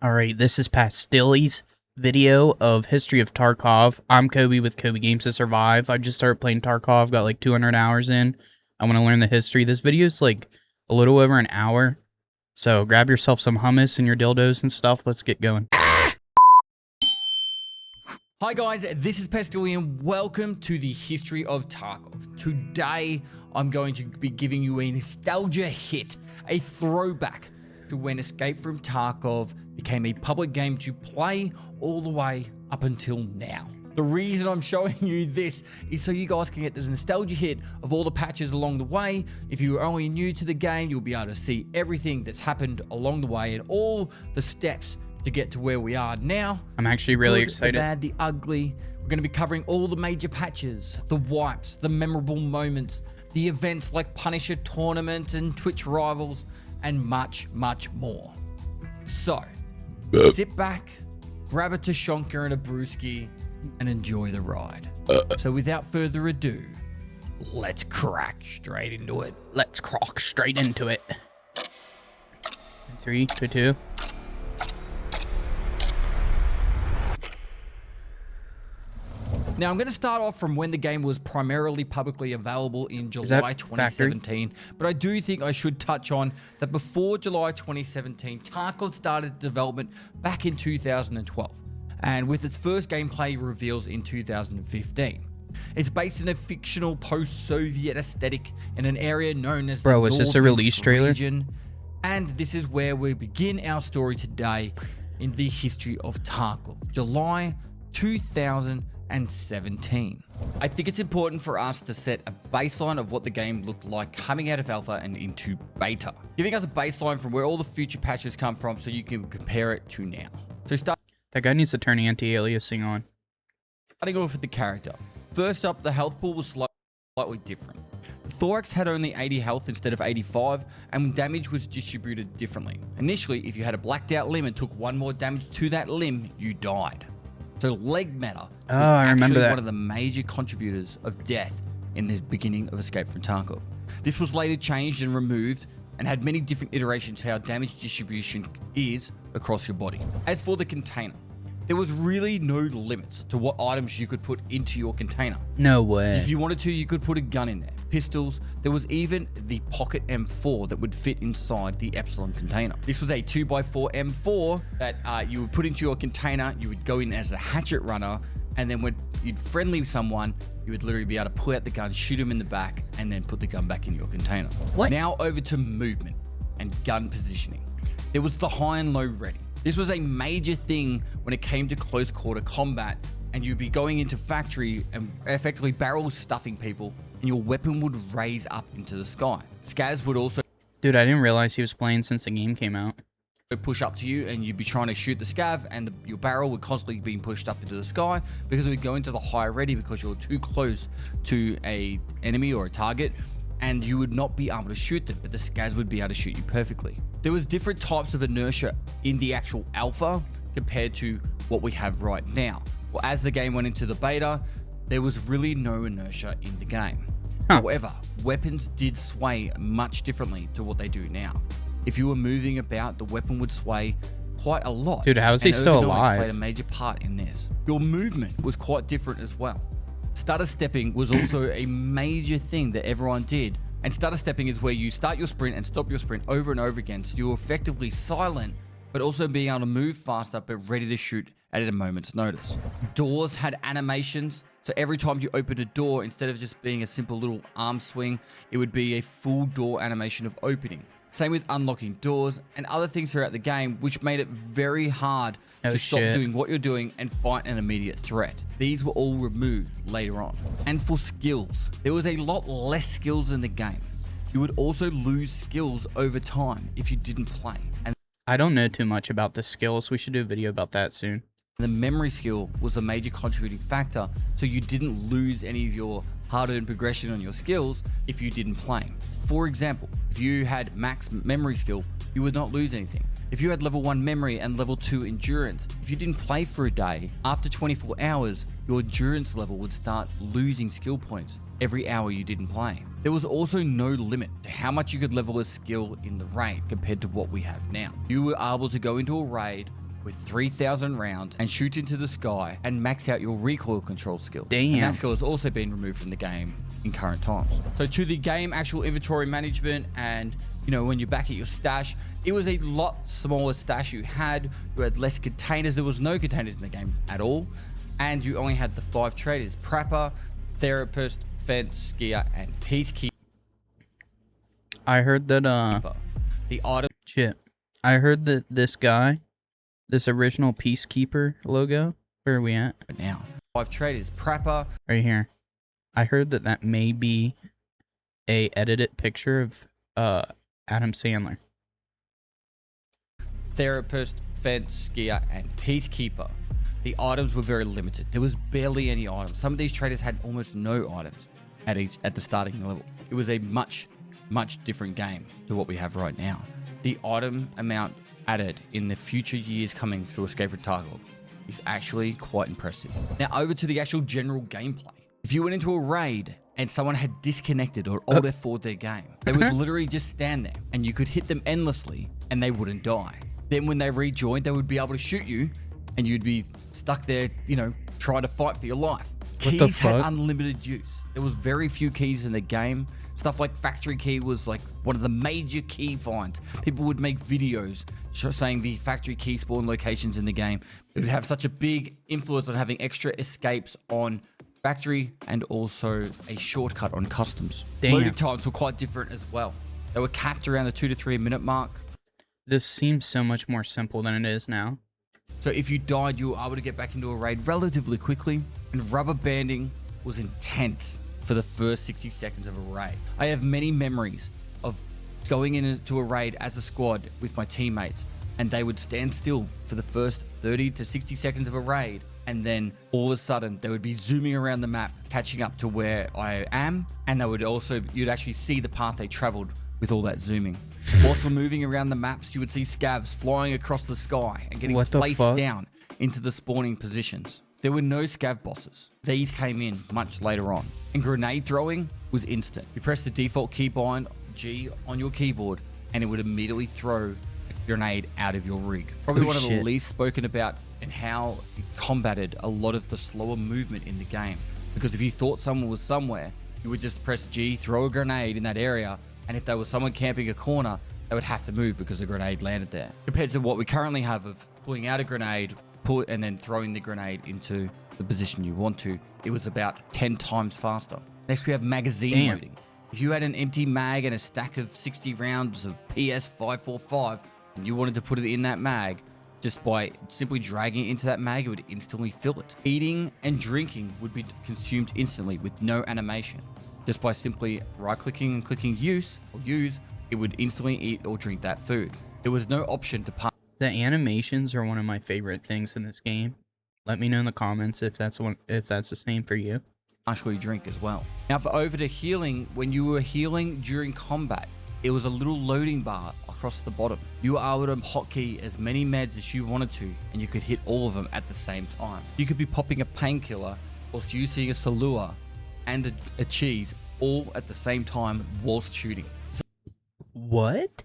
All right, this is Pastilli's video of History of Tarkov. I'm Coby with Coby Games to Survive. I just started playing Tarkov, got like 200 hours in. I want to learn the history. This video is like a little over an hour, so grab yourself some hummus and your dildos and stuff. Let's get going. Hi guys, this is Pastilli and welcome to the History of Tarkov. Today, I'm going to be giving you a nostalgia hit, a throwback to when Escape from Tarkov became a public game to play all the way up until now. The reason I'm showing you this is so you guys can get this nostalgia hit of all the patches along the way. If you're only new to the game, you'll be able to see everything that's happened along the way and all the steps to get to where we are now. I'm actually really excited. The bad, the ugly. We're going to be covering all the major patches, the wipes, the memorable moments, the events like Punisher tournaments and Twitch rivals, and much, much more. So, sit back, grab a Tashonka and a brewski, and enjoy the ride. So without further ado, let's crack straight into it. Let's crock straight into it. 3, 2, 2. Now, I'm going to start off from when the game was primarily publicly available in July 2017, but I do think I should touch on that before July 2017, Tarkov started development back in 2012, and with its first gameplay reveals in 2015. It's based in a fictional post-Soviet aesthetic in an area known as Bro, is this a release trailer? Region, and this is where we begin our story today in the History of Tarkov, July 2017. I think it's important for us to set a baseline of what the game looked like coming out of alpha and into beta, giving us a baseline from where all the future patches come from so you can compare it to now. So that guy needs to turn anti-aliasing on. Starting off with the character. First up, the health pool was slightly different. The thorax had only 80 health instead of 85, and damage was distributed differently. Initially, if you had a blacked out limb and took one more damage to that limb, you died. So leg matter was I remember that. one of the major contributors of death in the beginning of Escape from Tarkov. This was later changed and removed and had many different iterations how damage distribution is across your body. As for the container, there was really no limits to what items you could put into your container. No way. If you wanted to, you could put a gun in there, pistols. There was even the pocket M4 that would fit inside the Epsilon container. This was a 2x4 M4 that you would put into your container. You would go in as a hatchet runner, and then when you'd friendly someone, you would literally be able to pull out the gun, shoot him in the back, and then put the gun back in your container. What? Now over to movement and gun positioning. There was the high and low ready. This was a major thing when it came to close quarter combat, and you'd be going into factory and effectively barrel stuffing people, and your weapon would raise up into the sky. Scavs would also... Dude, I didn't realize he was playing since the game came out. Push up to you, and you'd be trying to shoot the scav, and your barrel would constantly be pushed up into the sky because it would go into the high ready because you're too close to a enemy or a target, and you would not be able to shoot them, but the scavs would be able to shoot you perfectly. There was different types of inertia in the actual alpha compared to what we have right now. Well, as the game went into the beta, there was really no inertia in the game. However, weapons did sway much differently to what they do now. If you were moving about, the weapon would sway quite a lot. Dude, how is he still alive? Played a major part in this. Your movement was quite different as well. Stutter stepping was also a major thing that everyone did. And stutter stepping is where you start your sprint and stop your sprint over and over again. So you're effectively silent, but also being able to move faster, but ready to shoot at a moment's notice. Doors had animations. So every time you opened a door, instead of just being a simple little arm swing, it would be a full door animation of opening. Same with unlocking doors and other things throughout the game, which made it very hard to stop doing what you're doing and fight an immediate threat. These were all removed later on. And for skills, there was a lot less skills in the game. You would also lose skills over time if you didn't play. And I don't know too much about the skills. We should do a video about that soon. the memory skill was a major contributing factor, so you didn't lose any of your hard-earned progression on your skills if you didn't play. For example, if you had max memory skill, you would not lose anything. If you had level 1 memory and level 2 endurance, if you didn't play for a day, after 24 hours, your endurance level would start losing skill points every hour you didn't play. There was also no limit to how much you could level a skill in the raid compared to what we have now. You were able to go into a raid, with 3,000 rounds and shoot into the sky and max out your recoil control skill. Damn. And that skill has also been removed from the game in current times. So to the game actual inventory management, and you know, when you're back at your stash, it was a lot smaller stash you had. You had less containers. There was no containers in the game at all. And you only had the 5 traders: Prepper, Therapist, Fence, Skier, and Peacekeeper. I heard that The item shit. I heard that this guy, this original Peacekeeper logo, where are we at? now. 5 traders: Prepper. Right here. I heard that that may be a edited picture of Adam Sandler. Therapist, Fence, Skier, and Peacekeeper. The items were very limited. There was barely any items. Some of these traders had almost no items at the starting level. It was a much different game to what we have right now. The item amount added in the future years coming to Escape from Tarkov is actually quite impressive. Now over to the actual general gameplay. If you went into a raid and someone had disconnected or alt F4'd their game, they would literally just stand there and you could hit them endlessly and they wouldn't die. Then when they rejoined, they would be able to shoot you and you'd be stuck there, you know, trying to fight for your life. Keys had unlimited use. There was very few keys in the game. Stuff like factory key was like one of the major key finds. People would make videos saying the factory key spawn locations in the game. It would have such a big influence on having extra escapes on factory and also a shortcut on customs. Damn. Loading times were quite different as well. They were capped around the 2 to 3 minute mark. This seems so much more simple than it is now. So if you died, you were able to get back into a raid relatively quickly, and rubber banding was intense for the first 60 seconds of a raid. I have many memories of going into a raid as a squad with my teammates, and they would stand still for the first 30 to 60 seconds of a raid, and then all of a sudden they would be zooming around the map, catching up to where I am, and they would also, you'd actually see the path they traveled with all that zooming. Whilst we're moving around the maps, you would see scavs flying across the sky and getting placed down into the spawning positions. There were no scav bosses. These came in much later on. And grenade throwing was instant. You press the default keybind G on your keyboard and it would immediately throw a grenade out of your rig. Probably one of the least spoken about, and how it combated a lot of the slower movement in the game. Because if you thought someone was somewhere, you would just press G, throw a grenade in that area, and if there was someone camping a corner, they would have to move because a grenade landed there. Compared to what we currently have of pulling out a grenade, and then throwing the grenade into the position you want to, it was about 10 times faster. Next, we have magazine loading. If you had an empty mag and a stack of 60 rounds of PS545 and you wanted to put it in that mag, just by simply dragging it into that mag, it would instantly fill it. Eating and drinking would be consumed instantly with no animation. Just by simply right-clicking and clicking use, it would instantly eat or drink that food. There was no option to pass. The animations are one of my favorite things in this game. Let me know in the comments if that's the same for you. Partially drink as well. Now for over to healing, when you were healing during combat, it was a little loading bar across the bottom. You were able to hotkey as many meds as you wanted to, and you could hit all of them at the same time. You could be popping a painkiller whilst using a salua and a cheese all at the same time whilst shooting. What?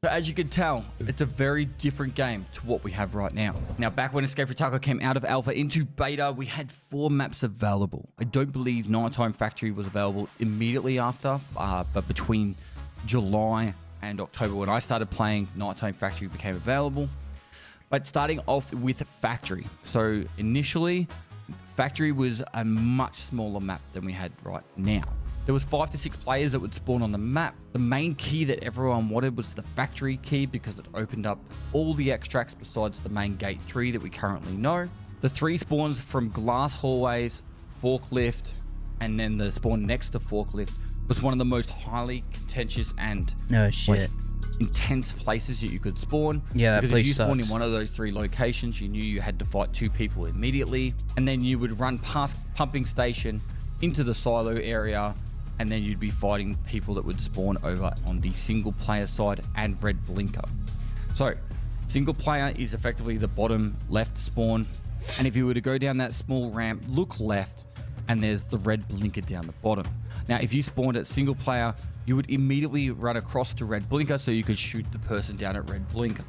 So as you can tell, it's a very different game to what we have right now. Now, back when Escape from Tarkov came out of alpha into beta, we had 4 maps available. I don't believe Nighttime Factory was available immediately after, but between July and October when I started playing, Nighttime Factory became available. But starting off with Factory. So initially, Factory was a much smaller map than we had right now. There was 5 to 6 players that would spawn on the map. The main key that everyone wanted was the factory key because it opened up all the extracts besides the main gate 3 that we currently know. The 3 spawns from glass hallways, forklift, and then the spawn next to forklift was one of the most highly contentious and intense places that you could spawn. Yeah, that place if you spawned sucks. in one of those 3 locations, you knew you had to fight 2 people immediately, and then you would run past pumping station into the silo area, and then you'd be fighting people that would spawn over on the single player side and red blinker. So single player is effectively the bottom left spawn, and if you were to go down that small ramp, look left, and there's the red blinker down the bottom. Now if you spawned at single player, you would immediately run across to red blinker so you could shoot the person down at red blinker.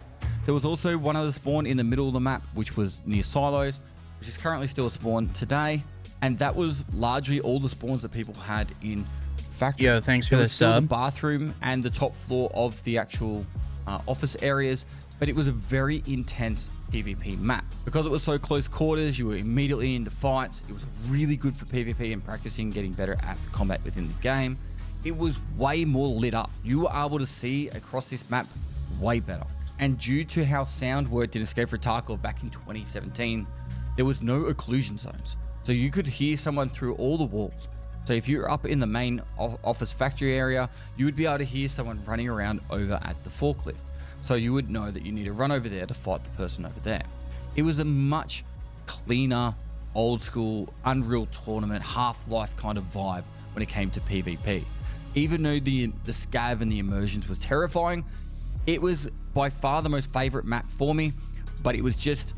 There was also one other spawn in the middle of the map, which was near silos, which is currently still a spawn today. And that was largely all the spawns that people had in factory. Yo, thanks for There the was still sub. the bathroom and the top floor of the actual office areas, but it was a very intense PvP map. Because it was so close quarters, you were immediately into fights. It was really good for PvP and practicing getting better at the combat within the game. It was way more lit up. You were able to see across this map way better. And due to how sound worked in Escape from Tarkov back in 2017, there was no occlusion zones. So you could hear someone through all the walls. So if you're up in the main office factory area, you would be able to hear someone running around over at the forklift. So you would know that you need to run over there to fight the person over there. It was a much cleaner, old school, Unreal Tournament, Half-Life kind of vibe when it came to PvP. Even though the scav and the immersions was terrifying, it was by far the most favorite map for me, but it was just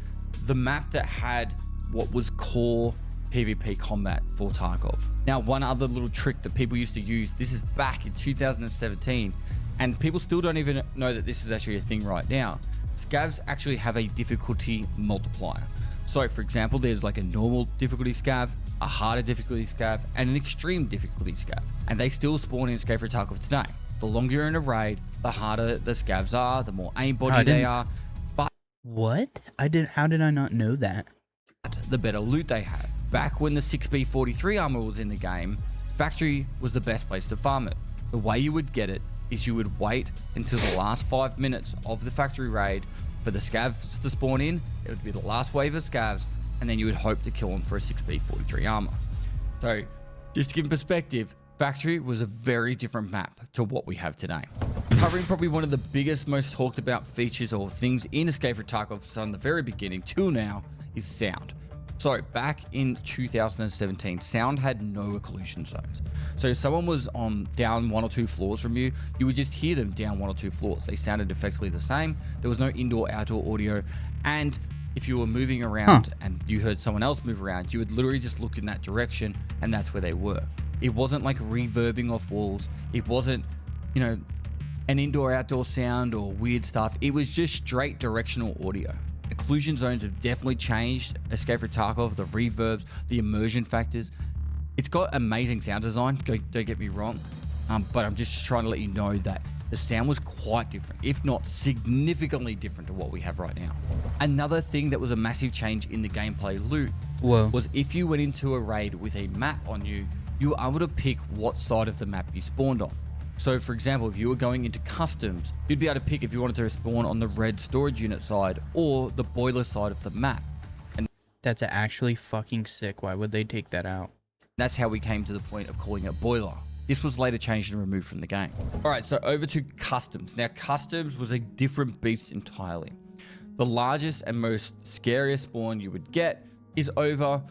the map that had what was core PvP combat for Tarkov. Now, one other little trick that people used to use, this is back in 2017, and people still don't even know that this is actually a thing right now. Scavs actually have a difficulty multiplier. So for example, there's like a normal difficulty scav, a harder difficulty scav, and an extreme difficulty scav. And they still spawn in Escape from Tarkov today. The longer you're in a raid, the harder the scavs are, the more aimbody they are. But What? How did I not know that? the better loot they have. Back when the 6B43 armor was in the game, factory was the best place to farm it. The way you would get it is you would wait until the last 5 minutes of the factory raid for the scavs to spawn in. It would be the last wave of scavs, and then you would hope to kill them for a 6B43 armor. So just to give perspective, factory was a very different map to what we have today. Covering probably one of the biggest, most talked about features or things in Escape from Tarkov from the very beginning till now is sound. So back in 2017, sound had no occlusion zones. So if someone was down 1 or 2 floors from you, you would just hear them down 1 or 2 floors. They sounded effectively the same. There was no indoor-outdoor audio. And if you were moving around and you heard someone else move around, you would literally just look in that direction and that's where they were. It wasn't like reverbing off walls. It wasn't, an indoor-outdoor sound or weird stuff. It was just straight directional audio. Occlusion zones have definitely changed Escape from Tarkov, the reverbs, the immersion factors. It's got amazing sound design, don't get me wrong, but I'm just trying to let you know that the sound was quite different, if not significantly different to what we have right now. Another thing that was a massive change in the gameplay loot was if you went into a raid with a map on you, you were able to pick what side of the map you spawned on. So for example, if you were going into customs, you'd be able to pick if you wanted to spawn on the red storage unit side or the boiler side of the map. And That's actually fucking sick. Why would they take that out? that's how we came to the point of calling it boiler. This was later changed and removed from the game. All right, so over to customs. Now customs was a different beast entirely. The largest and most scariest spawn you would get is over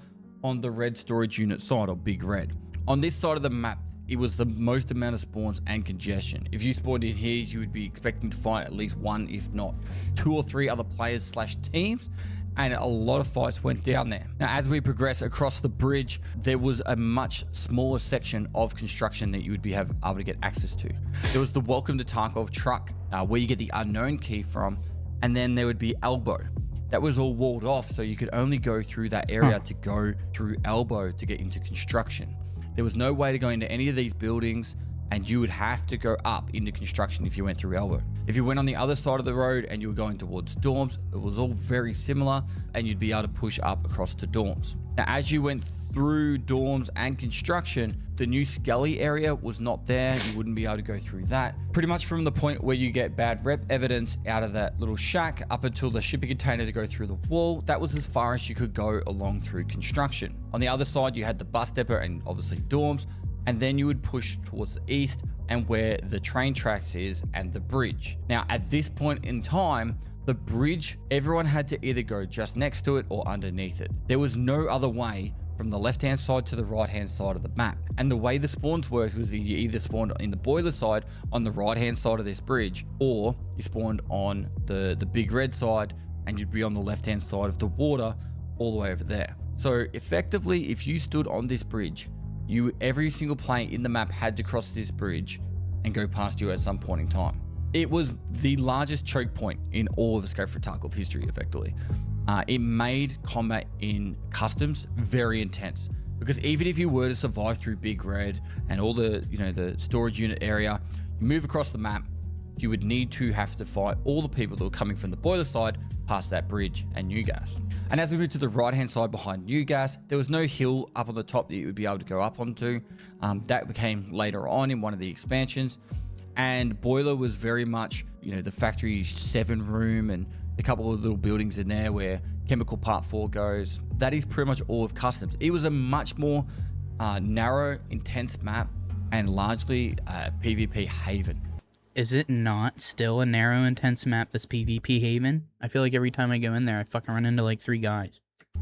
on the red storage unit side, or big red. On this side of the map, it was the most amount of spawns and congestion. If you spawned in here, you would be expecting to fight at least 1, if not 2 or 3 other players / teams, and a lot of fights went down there. Now, as we progress across the bridge, there was a much smaller section of construction that you would be able to get access to. There was the Welcome to Tarkov truck, where you get the unknown key from, and then there would be Elbow. That was all walled off, so you could only go through that area to go through Elbow to get into construction. There was no way to go into any of these buildings, and you would have to go up into construction if you went through Elbow. If you went on the other side of the road and you were going towards dorms, it was all very similar, and you'd be able to push up across to dorms. Now, as you went through dorms and construction, the new Skelly area was not there. You wouldn't be able to go through that. Pretty much from the point where you get bad rep evidence out of that little shack up until the shipping container to go through the wall, that was as far as you could go along through construction. On the other side, you had the bus depot and obviously dorms, and then you would push towards the east and where the train tracks is and the bridge. Now, at this point in time, the bridge, everyone had to either go just next to it or underneath it. There was no other way from the left-hand side to the right-hand side of the map. And the way the spawns worked was you either spawned in the boiler side on the right-hand side of this bridge, or you spawned on the big red side and you'd be on the left-hand side of the water all the way over there. So effectively, if you stood on this bridge, every single player in the map had to cross this bridge and go past you at some point in time. It was the largest choke point in all of Escape from Tarkov history, effectively. It made combat in customs very intense, because even if you were to survive through Big Red and all the, the storage unit area, you move across the map, you would need to have to fight all the people that were coming from the boiler side past that bridge and New Gas. And as we moved to the right-hand side behind New Gas, there was no hill up on the top that you would be able to go up onto. That became later on in one of the expansions. And boiler was very much, the factory 7 room and a couple of little buildings in there where chemical part 4 goes. That is pretty much all of customs. It was a much more narrow, intense map and largely a PvP haven. Is it not still a narrow, intense map, this PvP haven? I feel like every time I go in there, I fucking run into like 3 guys.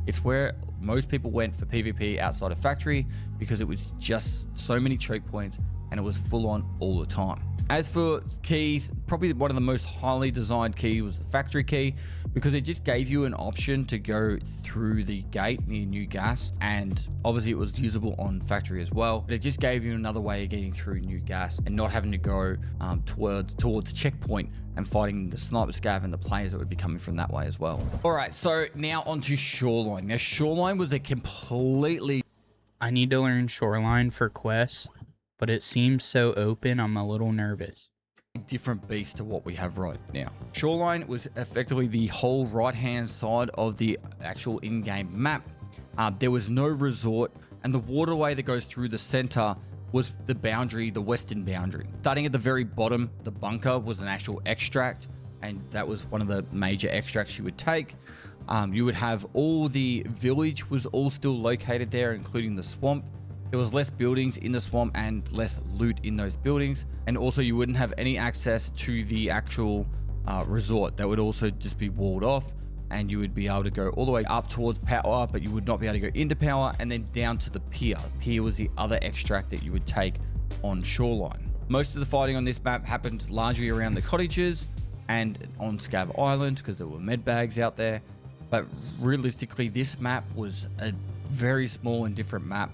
It's where most people went for PvP outside of factory because it was just so many choke points and it was full on all the time. As for keys, probably one of the most highly designed key was the factory key, because it just gave you an option to go through the gate near New Gas, and obviously it was usable on factory as well. But it just gave you another way of getting through New Gas and not having to go towards checkpoint and fighting the sniper scav and the players that would be coming from that way as well. All right, so now onto Shoreline. Now Shoreline was a completely... I need to learn Shoreline for quests, but it seems so open, I'm a little nervous. Different beast to what we have right now. Shoreline was effectively the whole right-hand side of the actual in-game map. There was no resort, and the waterway that goes through the center was the boundary, the western boundary. Starting at the very bottom, the bunker was an actual extract, and that was one of the major extracts you would take. You would have all the village was all still located there, including the swamp. There was less buildings in the swamp and less loot in those buildings. And also you wouldn't have any access to the actual resort. That would also just be walled off, and you would be able to go all the way up towards power, but you would not be able to go into power, and then down to the pier. The pier was the other extract that you would take on Shoreline. Most of the fighting on this map happened largely around the cottages and on Scav Island because there were med bags out there. But realistically, this map was a very small and different map.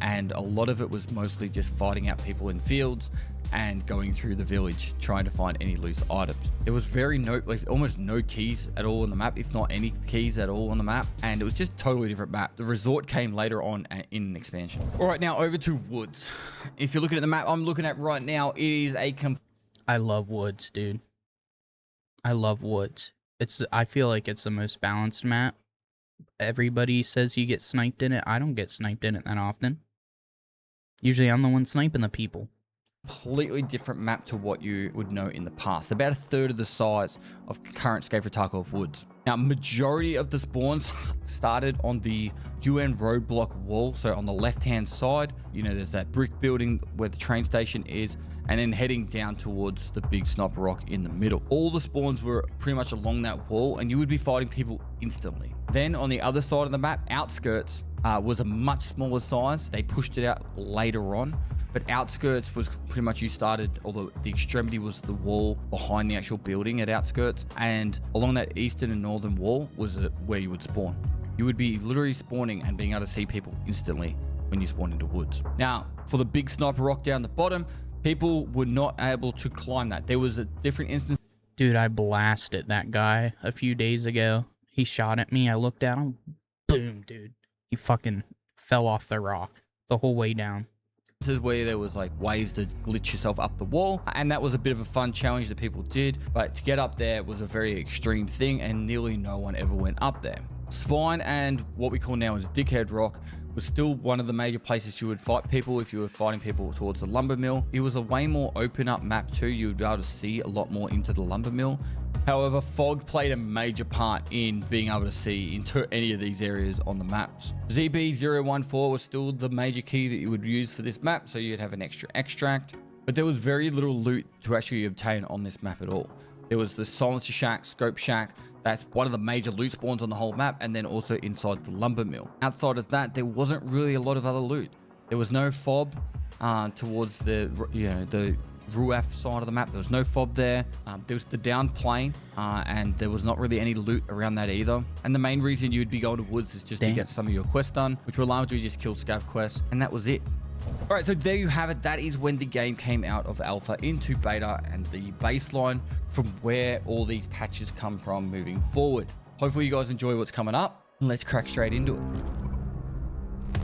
And a lot of it was mostly just fighting out people in fields and going through the village trying to find any loose items. There was almost no keys at all on the map, if not any keys at all on the map, and it was just totally different map. The resort came later on in an expansion. All right, now over to Woods. If you're looking at the map I'm looking at right now, it is I love Woods, dude. I love Woods. I feel like it's the most balanced map. Everybody says you get sniped in it. I don't get sniped in it that often. Usually I'm the one sniping the people. Completely different map to what you would know in the past. About a third of the size of current Escape from Tarkov Woods. Now, majority of the spawns started on the UN roadblock wall. So on the left-hand side, there's that brick building where the train station is, and then heading down towards the big sniper rock in the middle. All the spawns were pretty much along that wall, and you would be fighting people instantly. Then on the other side of the map, outskirts was a much smaller size. They pushed it out later on. But outskirts was pretty much you started, although the extremity was the wall behind the actual building at outskirts. And along that eastern and northern wall was where you would spawn. You would be literally spawning and being able to see people instantly when you spawn into Woods. Now, for the big sniper rock down the bottom, people were not able to climb that. There was a different instance. Dude, I blasted that guy a few days ago. He shot at me. I looked at him. Boom, dude. He fucking fell off the rock the whole way down. This is where there was like ways to glitch yourself up the wall, and that was a bit of a fun challenge that people did, but to get up there was a very extreme thing, and nearly no one ever went up there. Spine and what we call now is Dickhead Rock was still one of the major places you would fight people if you were fighting people towards the lumber mill. It was a way more open up map too. You would be able to see a lot more into the lumber mill. However, fog played a major part in being able to see into any of these areas on the maps. ZB014 was still the major key that you would use for this map, so you'd have an extra extract. But there was very little loot to actually obtain on this map at all. There was the silencer shack, scope shack. That's one of the major loot spawns on the whole map, and then also inside the lumber mill. Outside of that, there wasn't really a lot of other loot. There was no fob towards the Ruaf side of the map. There was no fob there. There was the down plane, and there was not really any loot around that either. And the main reason you'd be going to Woods is just to get some of your quests done, which were largely just kill scav quests, and that was it. All right, so there you have it. That is when the game came out of alpha into beta and the baseline from where all these patches come from moving forward. Hopefully you guys enjoy what's coming up. Let's crack straight into it.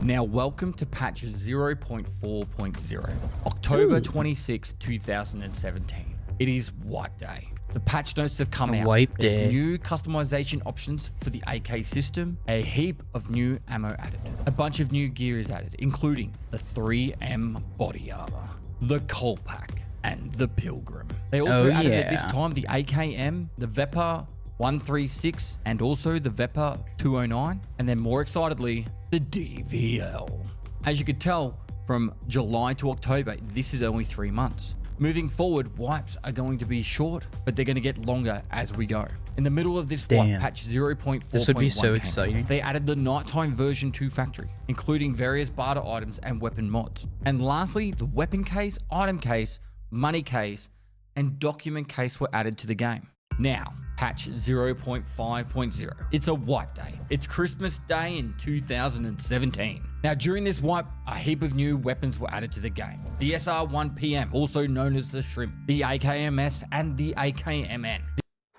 Now, welcome to patch 0.4.0, October 26, 2017. It is Wipe Day. The patch notes have come out. Wipe There's Day. new customization options for the AK system, a heap of new ammo added, a bunch of new gear is added, including the 3M body armor, the Coal Pack, and the Pilgrim. They also added at this time the AKM, the Vepa 136, and also the Vepa 209, and then more excitedly, the DVL. As you could tell, from July to October, this is only 3 months. Moving forward, wipes are going to be short, but they're going to get longer as we go. In the middle of this wipe, patch 0.4.1 This would be so exciting. They added the nighttime version 2 factory, including various barter items and weapon mods. And lastly, the weapon case, item case, money case, and document case were added to the game. Now, patch 0.5.0. It's a wipe day. It's Christmas Day in 2017. Now, during this wipe, a heap of new weapons were added to the game. The SR1PM, also known as the Shrimp, the AKMS, and the AKMN.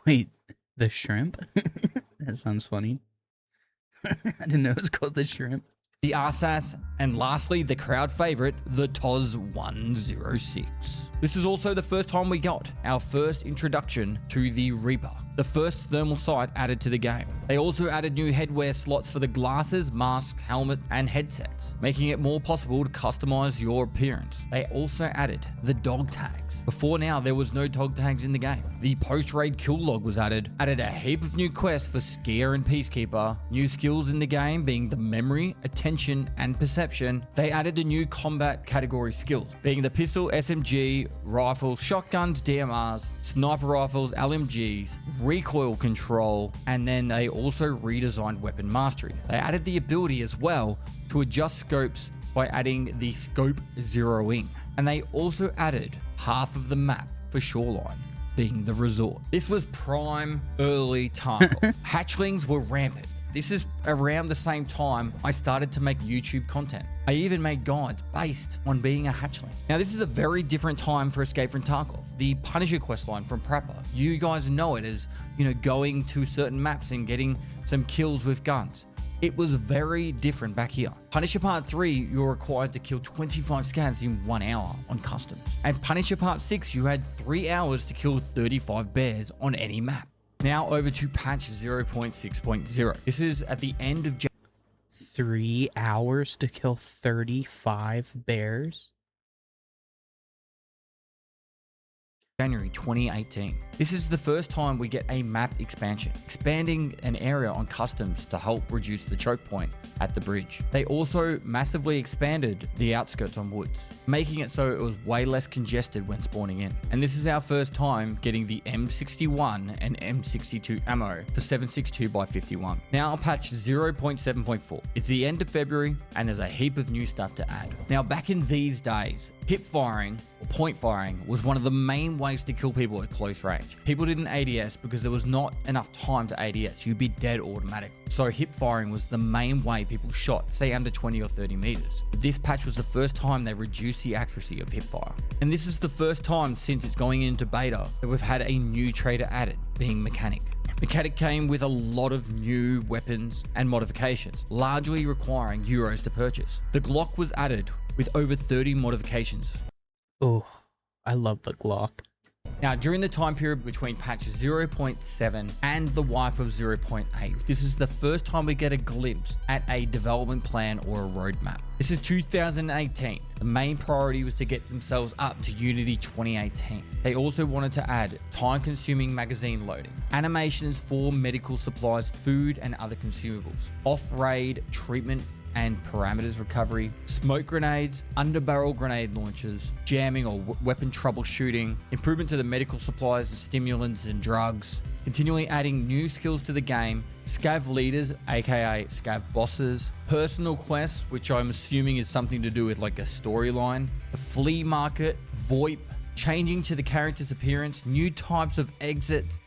Wait, the shrimp? That sounds funny. I didn't know it was called the shrimp. The RSAS, and lastly, the crowd favorite, the TOS 106. This is also the first time we got our first introduction to the Reaper, the first thermal sight added to the game. They also added new headwear slots for the glasses, mask, helmet, and headsets, making it more possible to customize your appearance. They also added the dog tags. Before now, there was no dog tags in the game. The post-raid kill log was added a heap of new quests for Skier and Peacekeeper, new skills in the game being the memory, attention, and perception. They added the new combat category skills, being the pistol, SMG, rifles, shotguns, DMRs, sniper rifles, LMGs, recoil control, and then they also redesigned weapon mastery. They added the ability as well to adjust scopes by adding the scope zeroing. And they also added half of the map for Shoreline, being the resort. This was prime early Tarkov. Hatchlings were rampant. This is around the same time I started to make YouTube content. I even made guides based on being a hatchling. Now, this is a very different time for Escape from Tarkov. The Punisher questline from Prepper, you guys know it as, going to certain maps and getting some kills with guns. It was very different back here. Punisher Part 3, you're required to kill 25 scavs in 1 hour on custom. And Punisher Part 6, you had 3 hours to kill 35 bears on any map. Now over to patch 0.6.0. This is at the end of 3 hours to kill 35 bears? January 2018. This is the first time we get a map expansion, expanding an area on customs to help reduce the choke point at the bridge. They also massively expanded the outskirts on woods, making it so it was way less congested when spawning in. And this is our first time getting the M61 and M62 ammo for 7.62x51. Now patch 0.7.4. It's the end of February and there's a heap of new stuff to add. Now back in these days, hip firing or point firing was one of the main ways to kill people at close range. People didn't ADS because there was not enough time to ADS. You'd be dead automatic. So hip firing was the main way people shot, say under 20 or 30 meters. This patch was the first time they reduced the accuracy of hip fire. And this is the first time since it's going into beta that we've had a new trader added, being Mechanic. Mechanic came with a lot of new weapons and modifications, largely requiring euros to purchase. The Glock was added with over 30 modifications. Oh, I love the Glock. Now, during the time period between patch 0.7 and the wipe of 0.8, this is the first time we get a glimpse at a development plan or a roadmap. This is 2018. The main priority was to get themselves up to Unity 2018. They also wanted to add time-consuming magazine loading, animations for medical supplies, food, and other consumables, off-raid treatment and parameters recovery, smoke grenades, under-barrel grenade launchers, jamming or weapon troubleshooting, improvement to the medical supplies and stimulants and drugs, continually adding new skills to the game, scav leaders, aka scav bosses, personal quests, which I'm assuming is something to do with like a storyline, the flea market, VoIP, changing to the character's appearance, new types of exits,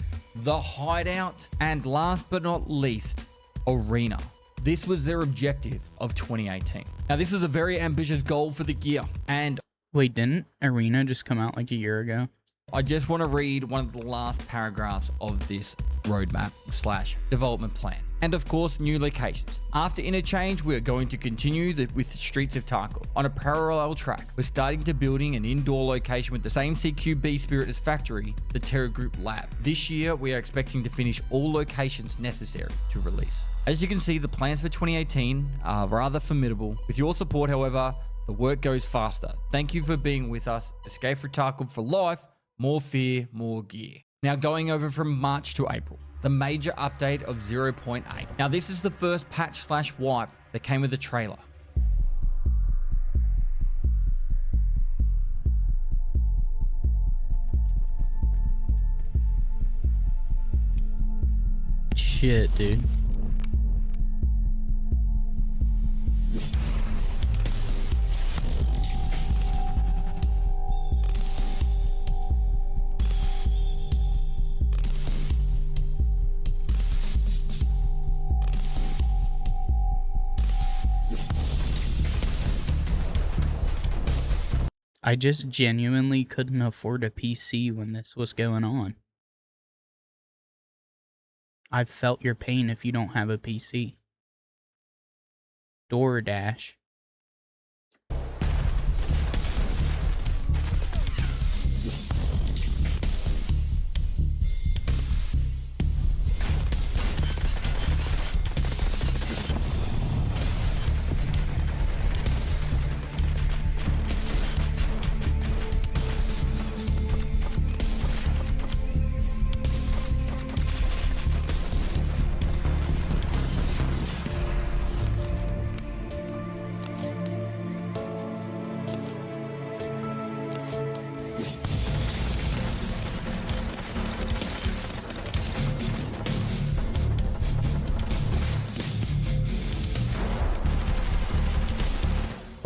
the hideout, and last but not least, arena. This was their objective of 2018. Now, this was a very ambitious goal for the gear, and Wait, didn't Arena just come out like a year ago? I just want to read one of the last paragraphs of this roadmap / development plan. And of course, new locations. After Interchange, we are going to continue with the Streets of Tarkov on a parallel track. We're starting to building an indoor location with the same CQB spirit as Factory, the Terra Group Lab. This year, we are expecting to finish all locations necessary to release. As you can see, the plans for 2018 are rather formidable. With your support, however, the work goes faster. Thank you for being with us. Escape from Tarkov for life. More fear, more gear. Now going over from March to April, the major update of 0.8. Now this is the first patch / wipe that came with a trailer. Shit, dude. I just genuinely couldn't afford a PC when this was going on. I've felt your pain if you don't have a PC. DoorDash.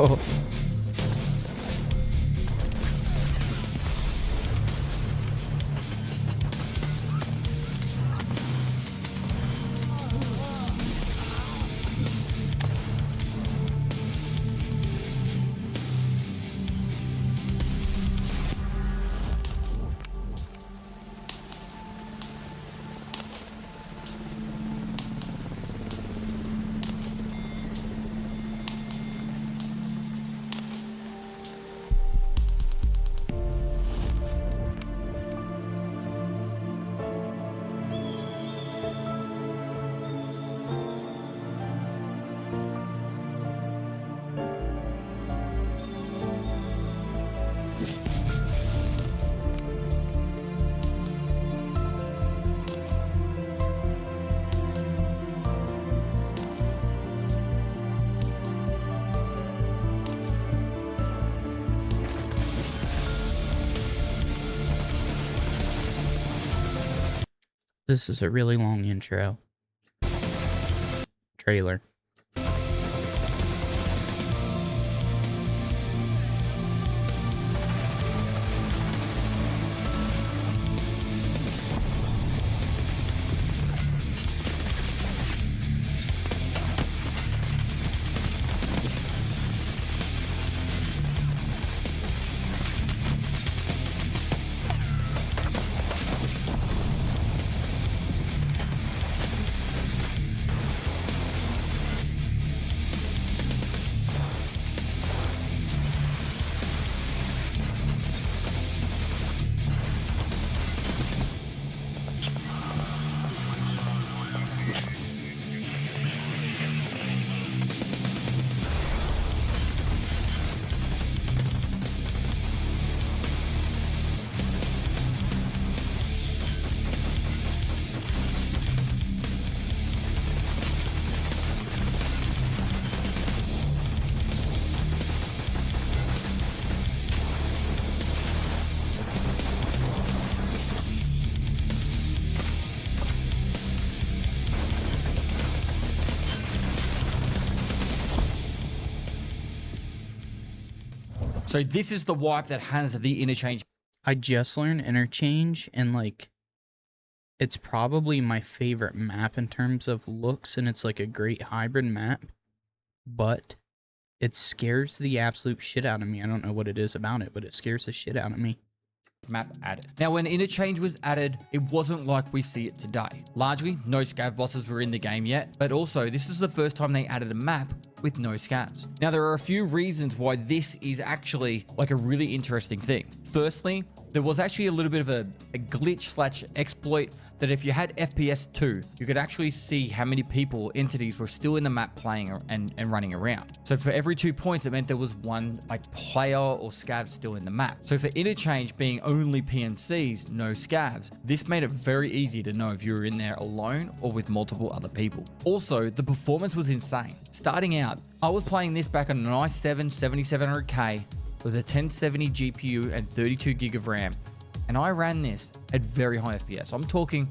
Oh. This is a really long intro. Trailer. So this is the wipe that has the interchange. I just learned interchange and like It's probably my favorite map in terms of looks, and it's like a great hybrid map, but it scares the absolute shit out of me. I don't know what it is about it, but it scares the shit out of me. Map added. Now, when interchange was added, it wasn't like we see it today. Largely, no scav bosses were in the game yet, but also this is the first time they added a map with no scavs. Now, there are a few reasons why this is actually like a really interesting thing. Firstly, there was actually a little bit of a glitch / exploit that if you had FPS 2, you could actually see how many people, entities were still in the map playing and running around. So for every 2 points, it meant there was one like player or scav still in the map. So for interchange being only PNCs, no scavs, this made it very easy to know if you were in there alone or with multiple other people. Also, the performance was insane. Starting out, I was playing this back on an i7 7700K with a 1070 GPU and 32 gig of RAM, and I ran this at very high FPS. I'm talking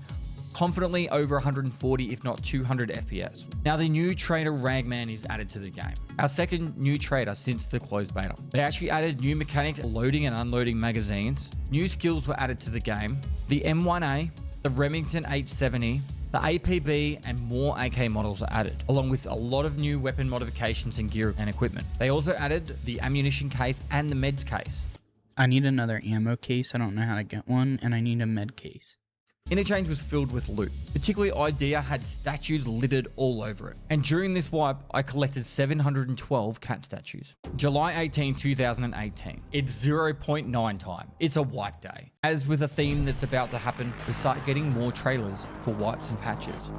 confidently over 140, if not 200 FPS. Now, the new trader Ragman is added to the game. Our second new trader since the closed beta. They actually added new mechanics, loading and unloading magazines. New skills were added to the game. The M1A, the Remington 870, the APB, and more AK models are added, along with a lot of new weapon modifications and gear and equipment. They also added the ammunition case and the meds case. I need another ammo case. I don't know how to get one, and I need a med case. Interchange was filled with loot. Particularly, Idea had statues littered all over it. And during this wipe, I collected 712 cat statues. July 18, 2018. It's 0.9 time. It's a wipe day. As with a theme that's about to happen, we start getting more trailers for wipes and patches.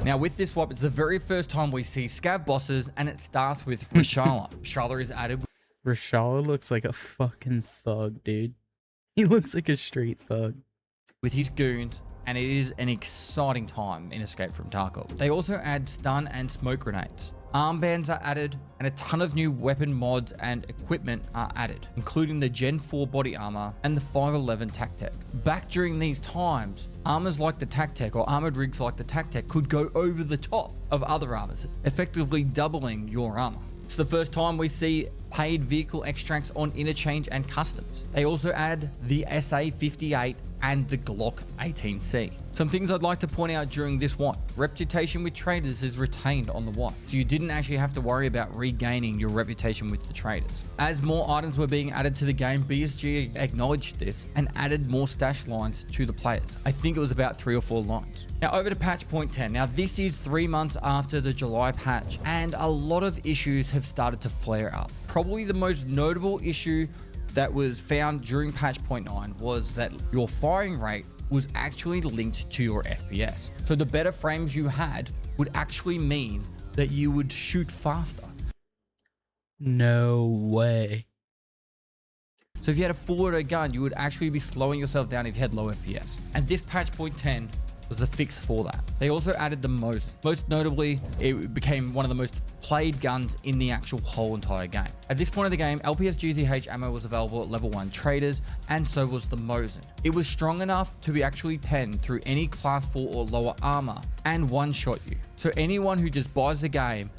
Now, with this swap, it's the very first time we see scav bosses, and it starts with Rashala. Rashala is added. Rashala looks like a fucking thug, dude. He looks like a straight thug. With his goons, and it is an exciting time in Escape from Tarkov. They also add stun and smoke grenades. Armbands are added, and a ton of new weapon mods and equipment are added, including the Gen 4 body armor and the 511 TacTech. Back during these times, armors like the TacTech or armored rigs like the TacTech could go over the top of other armors, effectively doubling your armor. It's the first time we see paid vehicle extracts on interchange and customs. They also add the SA-58 and the Glock 18C. Some things I'd like to point out during this wipe. Reputation with traders is retained on the wipe, so you didn't actually have to worry about regaining your reputation with the traders. As more items were being added to the game, BSG acknowledged this and added more stash lines to the players. I think it was about 3 or 4 lines. Now over to patch point 10. Now this is 3 months after the July patch, and a lot of issues have started to flare up. Probably the most notable issue that was found during patch point 9 was that your firing rate was actually linked to your FPS. So the better frames you had would actually mean that you would shoot faster. No way. So if you had a full auto gun, you would actually be slowing yourself down if you had low FPS. And this patch point 10 was a fix for that. They also added the Mosin. Most notably, it became one of the most played guns in the actual whole entire game. At this point of the game, LPS GZH ammo was available at level 1 traders, and so was the Mosin. It was strong enough to be actually penned through any class 4 or lower armor and one-shot you. So anyone who just buys the game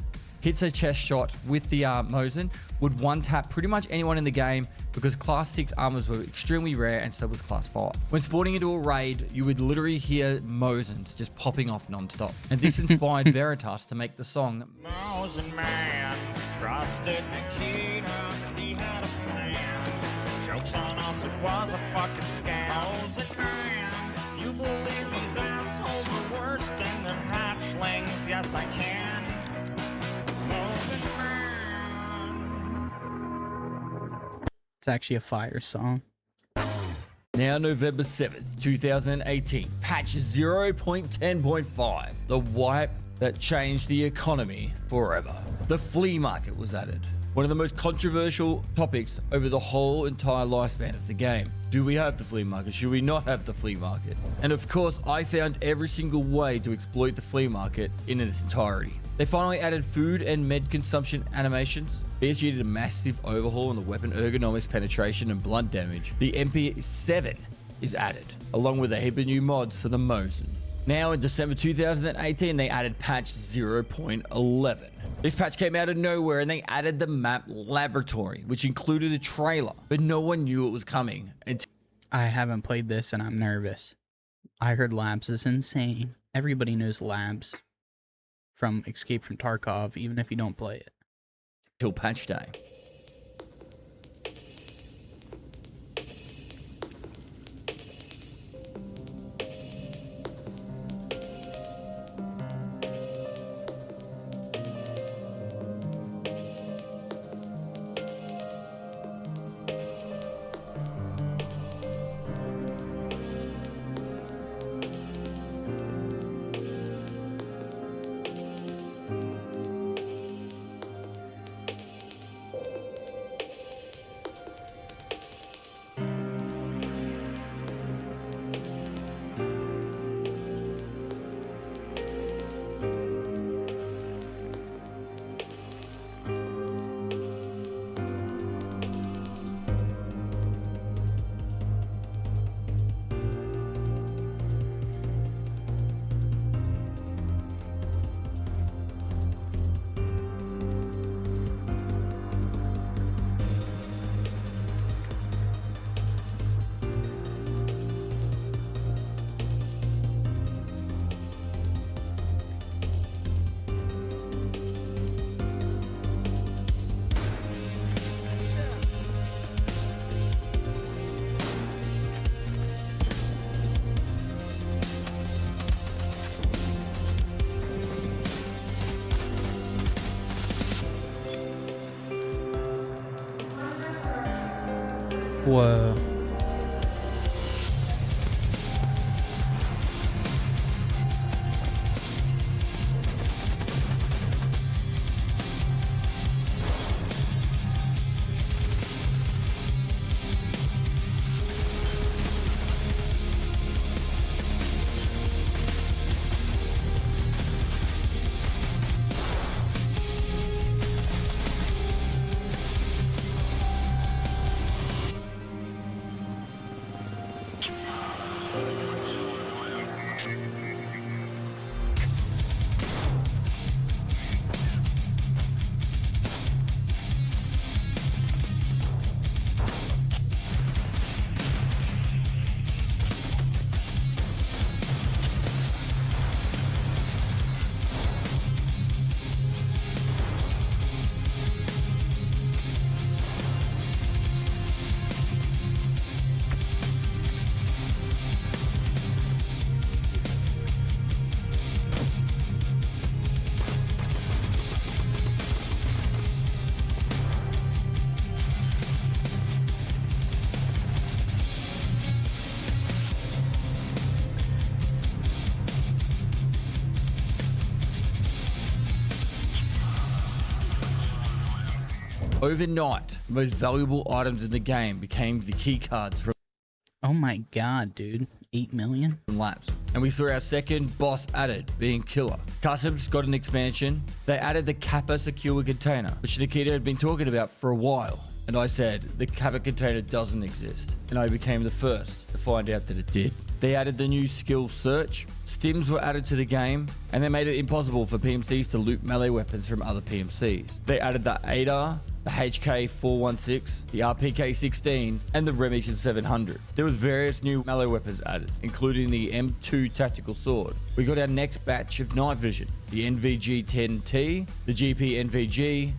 hits a chest shot with the Mosin would one tap pretty much anyone in the game because class 6 armors were extremely rare and so was class 5. When spawning into a raid, you would literally hear Mosins just popping off non-stop. And this inspired Veritas to make the song Mosin Man trusted Nikita, he had a plan. Jokes on us, it was a fucking scam. Mosin Man, you believe these assholes are worse than the hatchlings? Yes, I can. Mosin Man. It's actually a fire song. Now November 7th, 2018, patch 0.10.5, the wipe that changed the economy forever. The flea market was added. One of the most controversial topics over the whole entire lifespan of the game. Do we have the flea market? Should we not have the flea market? And of course, I found every single way to exploit the flea market in its entirety. They finally added food and med consumption animations. BSG did a massive overhaul on the weapon ergonomics, penetration, and blunt damage. The MP7 is added, along with a heap of new mods for the Mosin. Now in December 2018, they added patch 0.11. This patch came out of nowhere and they added the map Laboratory, which included a trailer, but no one knew it was coming until I haven't played this and I'm nervous. I heard Labs is insane. Everybody knows Labs from Escape from Tarkov, even if you don't play it. patch day. Whoa. Overnight, the most valuable items in the game became the key cards from Oh my god, dude. 8 million? Labs. And we saw our second boss added, being Killer. Customs got an expansion. They added the Kappa secure container, which Nikita had been talking about for a while. And I said, the Kappa container doesn't exist. And I became the first to find out that it did. They added the new skill search, stims were added to the game, and they made it impossible for PMCs to loot melee weapons from other PMCs. They added the ADAR, the HK416, the RPK16, and the Remington 700. There was various new melee weapons added, including the M2 tactical sword. We got our next batch of night vision, the NVG-10T, the GP-NVG,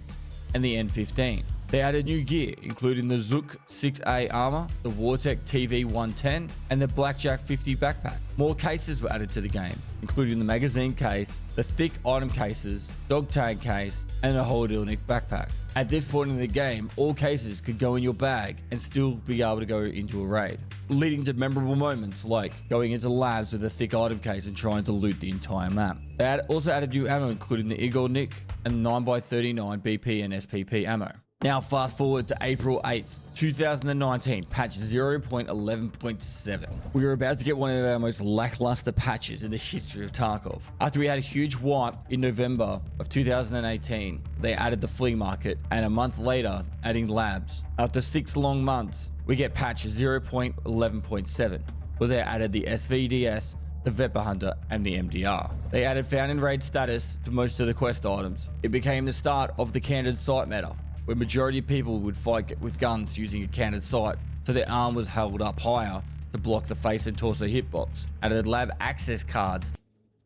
and the N15. They added new gear, including the Zook 6A armor, the Wartech TV-110, and the Blackjack 50 backpack. More cases were added to the game, including the magazine case, the thick item cases, dog tag case, and a Holdilnick backpack. At this point in the game, all cases could go in your bag and still be able to go into a raid, leading to memorable moments like going into labs with a thick item case and trying to loot the entire map. They also added new ammo, including the Igornik and 9x39 BP and SPP ammo. Now fast forward to April 8th, 2019, patch 0.11.7. We were about to get one of our most lackluster patches in the history of Tarkov. After we had a huge wipe in November of 2018, they added the flea market, and a month later, adding labs. After 6 long months, we get patch 0.11.7, where they added the SVDS, the Vepper Hunter, and the MDR. They added found in raid status to most of the quest items. It became the start of the candid sight meta, where majority of people would fight with guns using a candid sight, so their arm was held up higher to block the face and torso hitbox. Added lab access cards.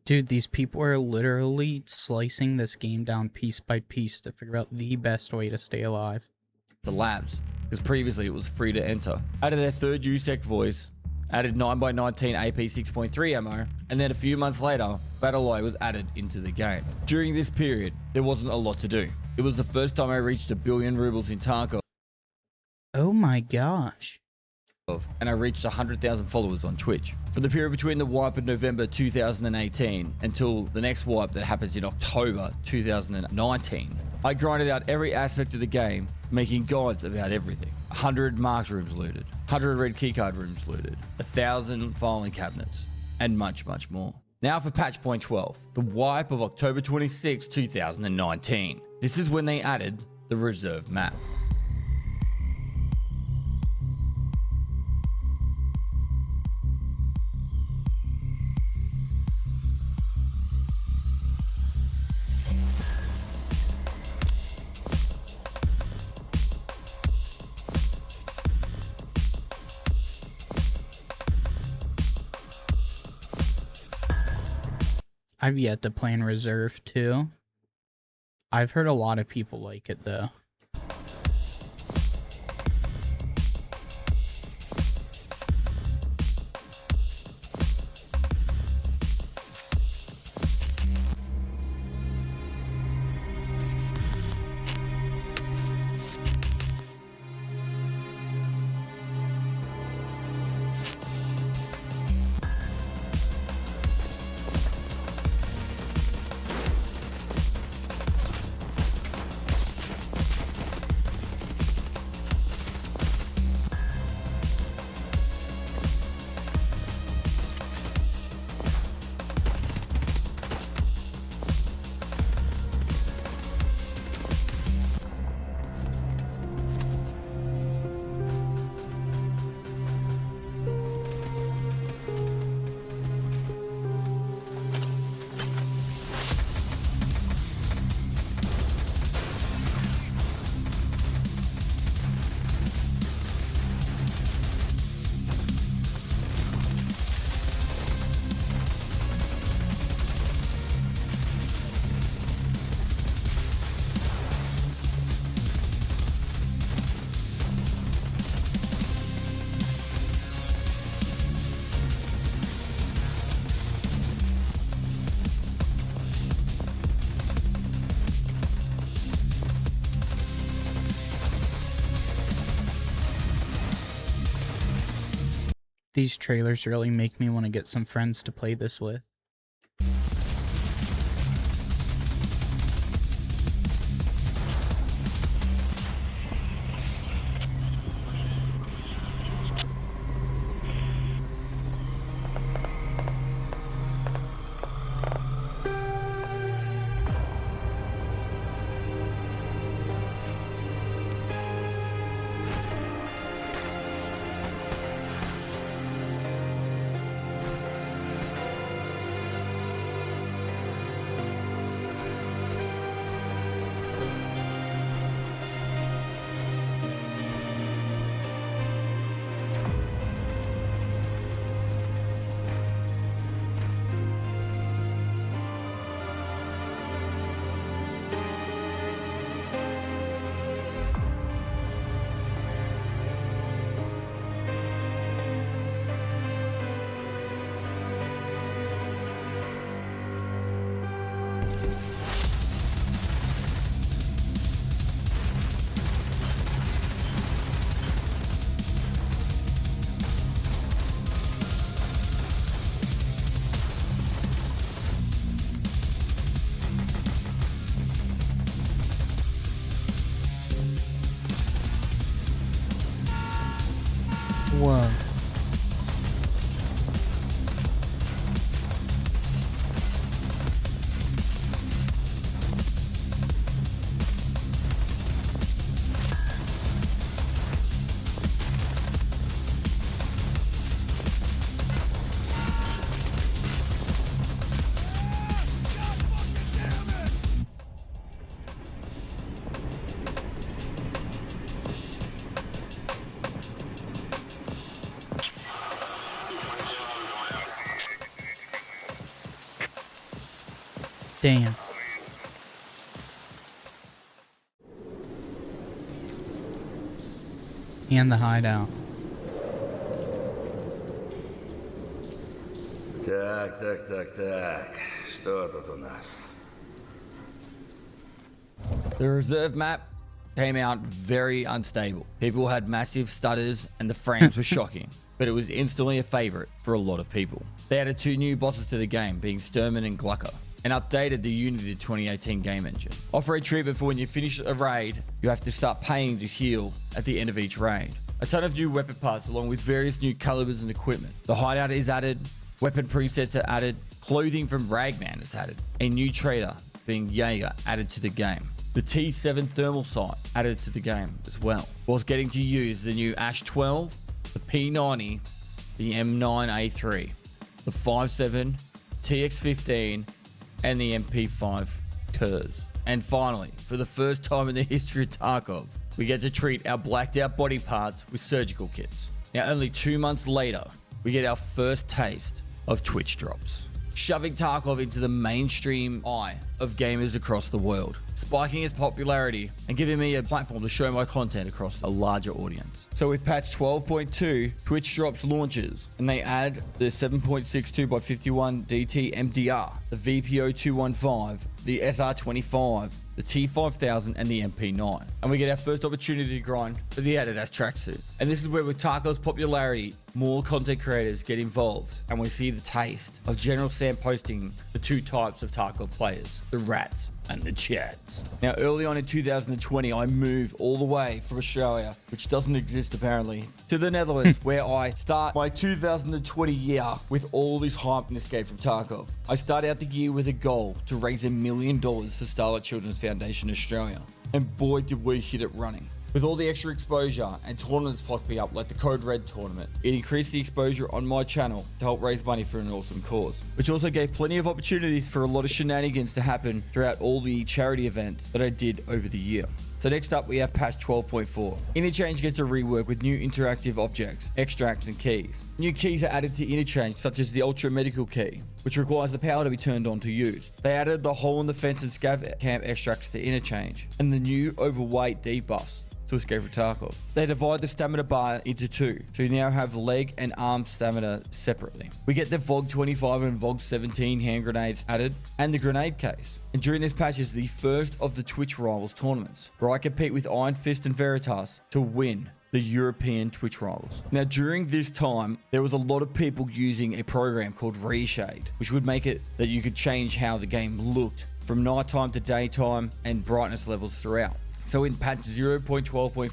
Dude, these people are literally slicing this game down piece by piece to figure out the best way to stay alive. To labs, because previously it was free to enter. Added their third USEC voice, added 9x19 AP 6.3 ammo, and then a few months later, Battle Eye was added into the game. During this period, there wasn't a lot to do. It was the first time I reached 1 billion rubles in Tarkov, Oh my gosh. and I reached 100,000 followers on Twitch. For the period between the wipe in November 2018 until the next wipe that happens in October 2019, I grinded out every aspect of the game, making guides about everything. 100 marked rooms looted, 100 red keycard rooms looted, 1,000 filing cabinets, and much, much more. Now for patch point 12, the wipe of October 26, 2019. This is when they added the reserve map. I've yet to play in reserve too. I've heard a lot of people like it though. These trailers really make me want to get some friends to play this with. Damn. And the hideout. Так. Что тут у нас? The reserve map came out very unstable. People had massive stutters and the frames were shocking, but it was instantly a favorite for a lot of people. They added 2 new bosses to the game, being Sturman and Glucker, and updated the Unity 2018 game engine. Offer a treatment for when you finish a raid, you have to start paying to heal at the end of each raid. A ton of new weapon parts along with various new calibers and equipment. The hideout is added, weapon presets are added, clothing from Ragman is added, a new trader, being Jaeger, added to the game. The T7 thermal sight added to the game as well, whilst getting to use the new Ash 12, the P90, the M9A3, the 5.7, TX15, and the MP5 Kurz. And finally, for the first time in the history of Tarkov, we get to treat our blacked out body parts with surgical kits. Now, only 2 months later, we get our first taste of Twitch drops, shoving Tarkov into the mainstream eye of gamers across the world, spiking its popularity and giving me a platform to show my content across a larger audience. So with patch 12.2, Twitch drops launches, and they add the 7.62x51 DT MDR, the VPO 215, the SR25, the T5000, and the MP9. And we get our first opportunity to grind for the Adidas tracksuit. And this is where, with Tarkov's popularity, more content creators get involved, and we see the taste of General Sam posting the 2 types of Tarkov players, the rats and the chads. Now, early on in 2020, I moved all the way from Australia, which doesn't exist apparently, to the Netherlands, where I start my 2020 year with all this hype and escape from Tarkov. I start out the year with a goal to raise $1 million for Starlight Children's Foundation Australia, and boy did we hit it running. With all the extra exposure and tournaments popping up like the Code Red tournament, it increased the exposure on my channel to help raise money for an awesome cause, which also gave plenty of opportunities for a lot of shenanigans to happen throughout all the charity events that I did over the year. So next up, we have patch 12.4. Interchange gets a rework with new interactive objects, extracts, and keys. New keys are added to Interchange, such as the Ultra Medical Key, which requires the power to be turned on to use. They added the Hole in the Fence and Scav Camp extracts to Interchange, and the new overweight debuffs to Escape from Tarkov. They divide the stamina bar into 2, so you now have leg and arm stamina separately. We get the VOG 25 and VOG 17 hand grenades added, and the grenade case. And during this patch is the first of the Twitch Rivals tournaments, where I compete with Iron Fist and Veritas to win the European Twitch Rivals. Now, during this time, there was a lot of people using a program called Reshade, which would make it that you could change how the game looked from nighttime to daytime and brightness levels throughout. So in patch 0.12.5,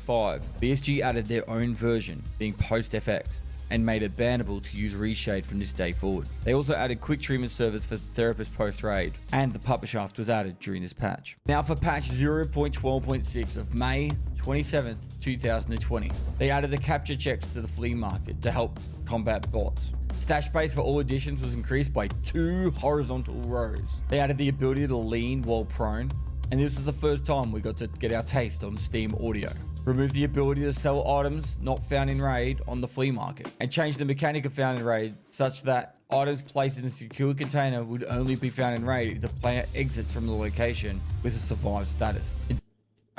BSG added their own version, being PostFX, and made it bannable to use Reshade from this day forward. They also added quick treatment servers for therapists post-raid, and the puppet shaft was added during this patch. Now for patch 0.12.6 of May 27th, 2020, they added the capture checks to the flea market to help combat bots. Stash space for all editions was increased by 2 horizontal rows. They added the ability to lean while prone, and this was the first time we got to get our taste on Steam Audio. Remove the ability to sell items not found in raid on the flea market, and change the mechanic of found in raid such that items placed in a secure container would only be found in raid if the player exits from the location with a survive status.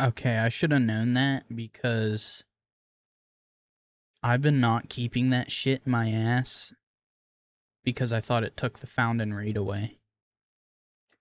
Okay, I should have known that because I've been not keeping that shit in my ass because I thought it took the found in raid away.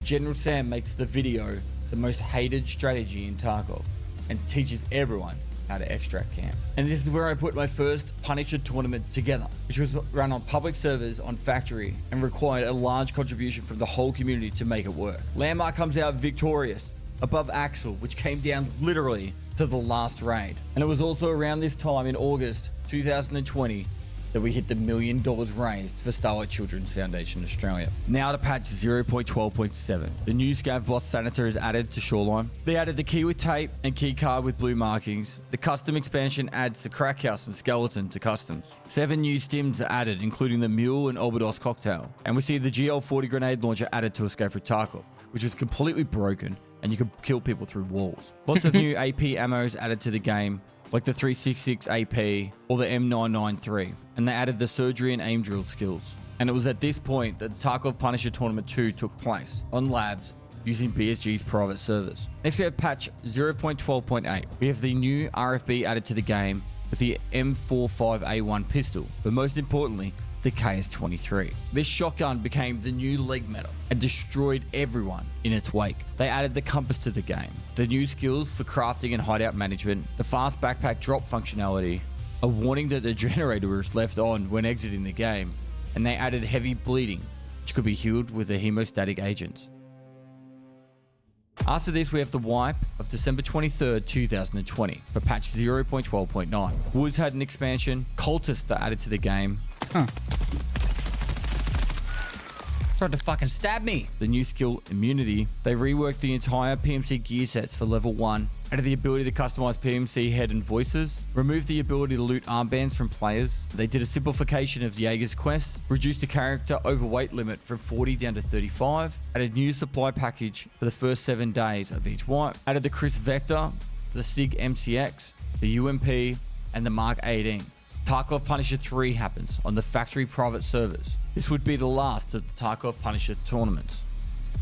General Sam makes the video the most hated strategy in Tarkov and teaches everyone how to extract camp. And this is where I put my first Punisher tournament together, which was run on public servers on Factory and required a large contribution from the whole community to make it work. Landmark comes out victorious above Axel, which came down literally to the last raid. And it was also around this time in August 2020 that we hit the $1 million raised for Starlight Children's Foundation Australia. Now to patch 0.12.7. The new Scav Boss Senator is added to Shoreline. They added the key with tape and key card with blue markings. The custom expansion adds the Crack House and Skeleton to customs. 7 new stims are added, including the Mule and Obidos cocktail. And we see the GL40 grenade launcher added to Escape from Tarkov, which was completely broken and you could kill people through walls. Lots of new AP ammos added to the game, like the 366 AP or the M993, and they added the surgery and aim drill skills. And it was at this point that Tarkov Punisher Tournament 2 took place on Labs using BSG's private servers. Next, we have patch 0.12.8. We have the new RFB added to the game with the M45A1 pistol, but most importantly, the KS23. This shotgun became the new leg metal and destroyed everyone in its wake. They added the compass to the game, the new skills for crafting and hideout management, the fast backpack drop functionality, a warning that the generator is left on when exiting the game, and they added heavy bleeding, which could be healed with the hemostatic agents. After this, we have the wipe of December 23rd, 2020 for patch 0.12.9. Woods had an expansion, cultists are added to the game. Tried to fucking stab me. The new skill immunity. They reworked the entire PMC gear sets for level 1, added the ability to customize PMC head and voices, removed the ability to loot armbands from players. They did a simplification of Jaeger's quest, reduced the character overweight limit from 40 down to 35, added new supply package for the first 7 days of each wipe, added the Chris Vector, the SIG MCX, the UMP, and the Mark 18. Tarkov Punisher 3 happens on the factory private servers. This would be the last of the Tarkov Punisher tournaments.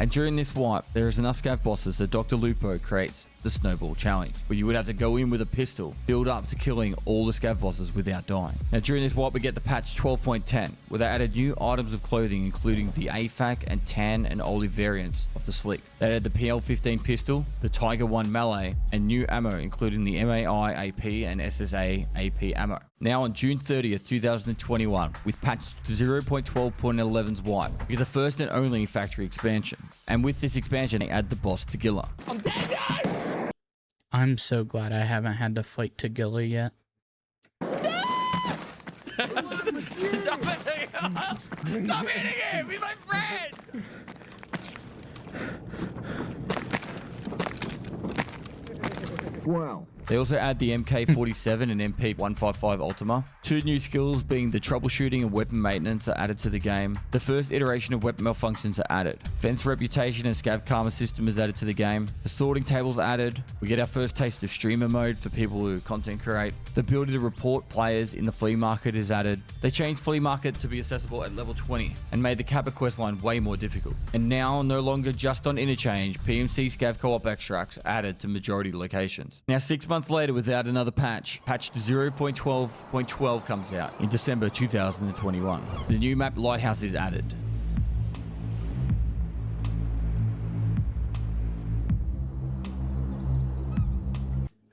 And during this wipe, there is enough scav bosses that Dr. Lupo creates the Snowball Challenge, where you would have to go in with a pistol, build up to killing all the scav bosses without dying. Now during this wipe, we get the patch 12.10, where they added new items of clothing, including the AFAC and tan and olive variants of the Slick. They added the PL-15 pistol, the Tiger 1 melee, and new ammo, including the MAI AP and SSA AP ammo. Now on June 30th, 2021, with patch 0.12.11's wipe, we get the first and only factory expansion. And with this expansion, they add the boss Tagilla. I'm so glad I haven't had to fight Tagilla yet. Stop hitting him! He's my friend! Wow. They also add the MK47 and MP155 Ultima. 2 new skills being the troubleshooting and weapon maintenance are added to the game. The first iteration of weapon malfunctions are added. Fence reputation and scav karma system is added to the game. The sorting tables added. We get our first taste of streamer mode for people who content create. The ability to report players in the flea market is added. They changed flea market to be accessible at level 20 and made the Kappa questline way more difficult. And now, no longer just on interchange, PMC scav co-op extracts added to majority locations. Now 6 months later, without another patch, patch 0.12.12 comes out in December 2021. The new map Lighthouse is added.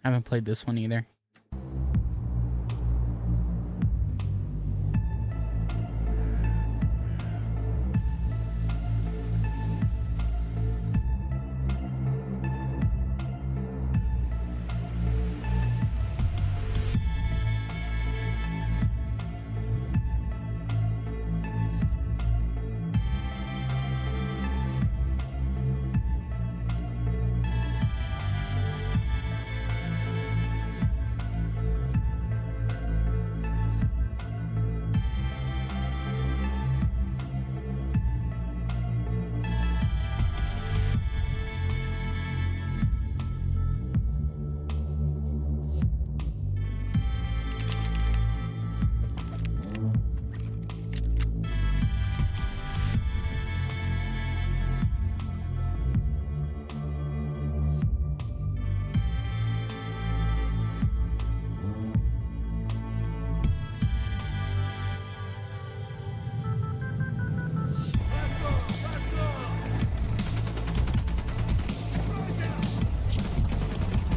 I haven't played this one either.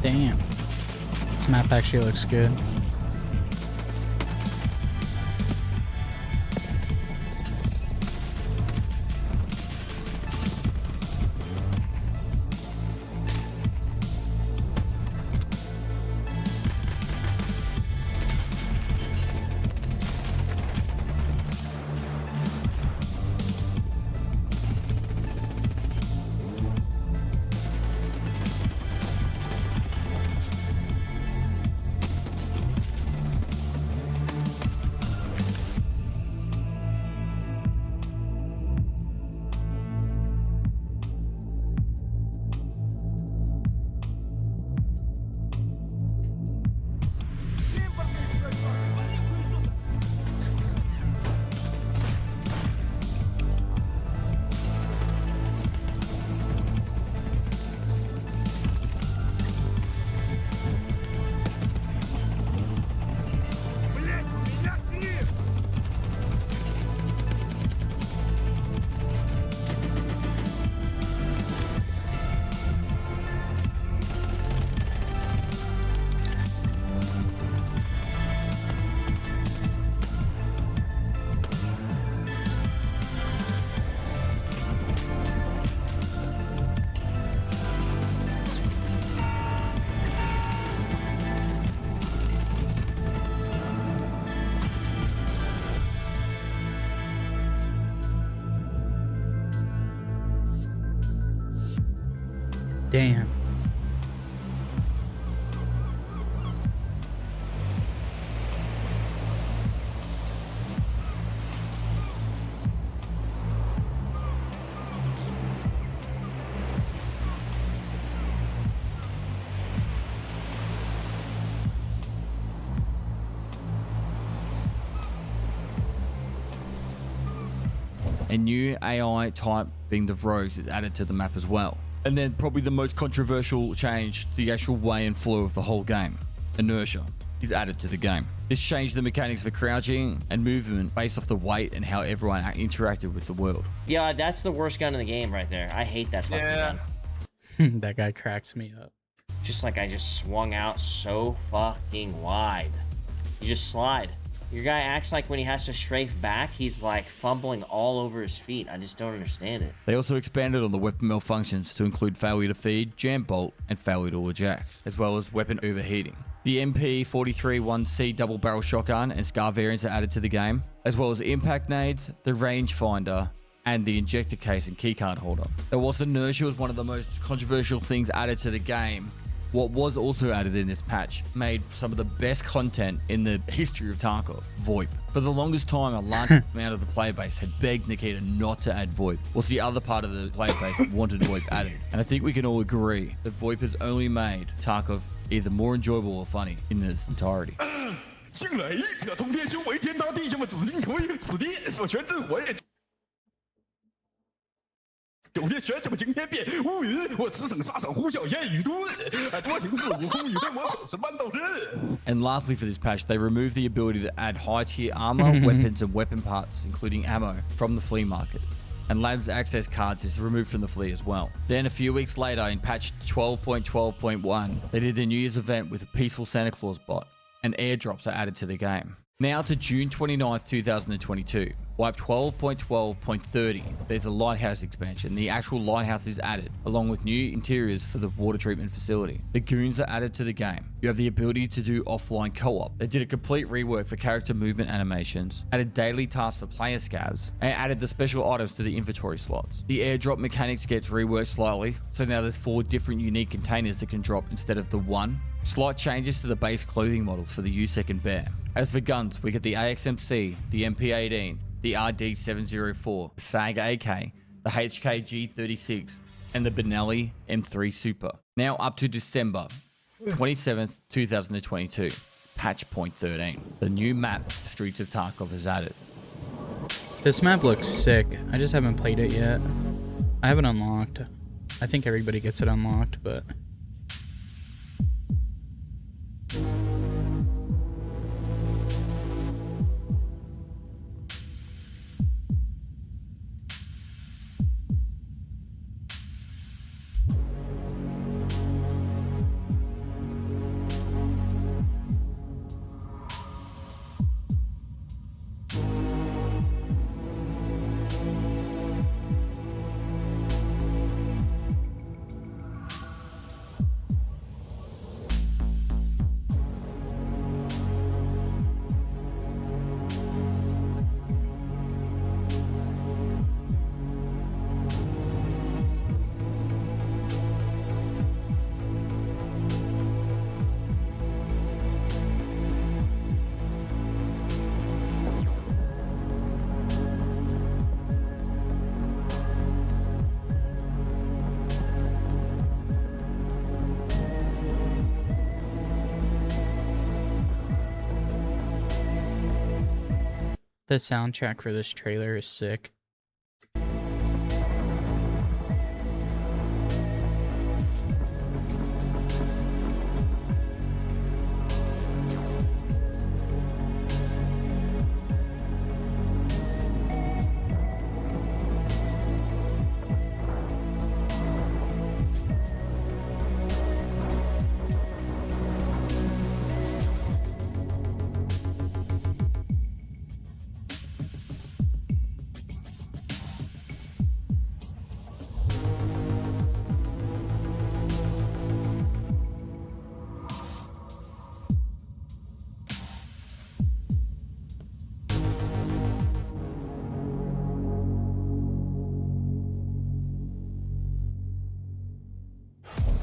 Damn. This map actually looks good. Damn. A new AI type, being the rogues, is added to the map as well. And then probably the most controversial change, the actual way and flow of the whole game, inertia, is added to the game. This changed the mechanics for crouching and movement based off the weight and how everyone interacted with the world. Yeah, that's the worst gun in the game right there. I hate that fucking gun. That guy cracks me up. Just like I just swung out so fucking wide. You just slide. Your guy acts like when he has to strafe back, he's like fumbling all over his feet. I just don't understand it. They also expanded on the weapon malfunctions to include failure to feed, jam bolt, and failure to eject, as well as weapon overheating. The MP43-1C double barrel shotgun and SCAR variants are added to the game, as well as impact nades, the rangefinder, and the injector case and keycard holder. Though whilst inertia was one of the most controversial things added to the game, what was also added in this patch made some of the best content in the history of Tarkov, VoIP. For the longest time, a large amount of the player base had begged Nikita not to add VoIP, whilst the other part of the player base wanted VoIP added. And I think we can all agree that VoIP has only made Tarkov either more enjoyable or funny in its entirety. 近来，这通天修为天大弟兄们紫禁城，此地所全之火焰。 酒店选什么惊天变？乌云，我只省杀手呼啸烟雨遁，多情是悟空与对我手持半道阵。 And lastly for this patch, they removed the ability to add high tier armor, weapons, and weapon parts, including ammo, from the flea market. And labs access cards is removed from the flea as well. Then a few weeks later, in patch 12.12.1, they did a New Year's event with a peaceful Santa Claus bot, and airdrops are added to the game. Now to June 29th, 2022. Wipe 12.12.30. There's a lighthouse expansion. The actual lighthouse is added, along with new interiors for the water treatment facility. The goons are added to the game. You have the ability to do offline co-op. They did a complete rework for character movement animations, added daily tasks for player scavs, and added the special items to the inventory slots. The airdrop mechanics gets reworked slightly, so now there's 4 different unique containers that can drop instead of the 1. Slight changes to the base clothing models for the USEC and Bear. As for guns, we get the AXMC, the MP18, the RD704, the SAG AK, the HKG36, and the Benelli M3 Super. Now up to December 27th, 2022, patch point 13. The new map, Streets of Tarkov, is added. This map looks sick. I just haven't played it yet. I have it unlocked. I think everybody gets it unlocked, but... The soundtrack for this trailer is sick.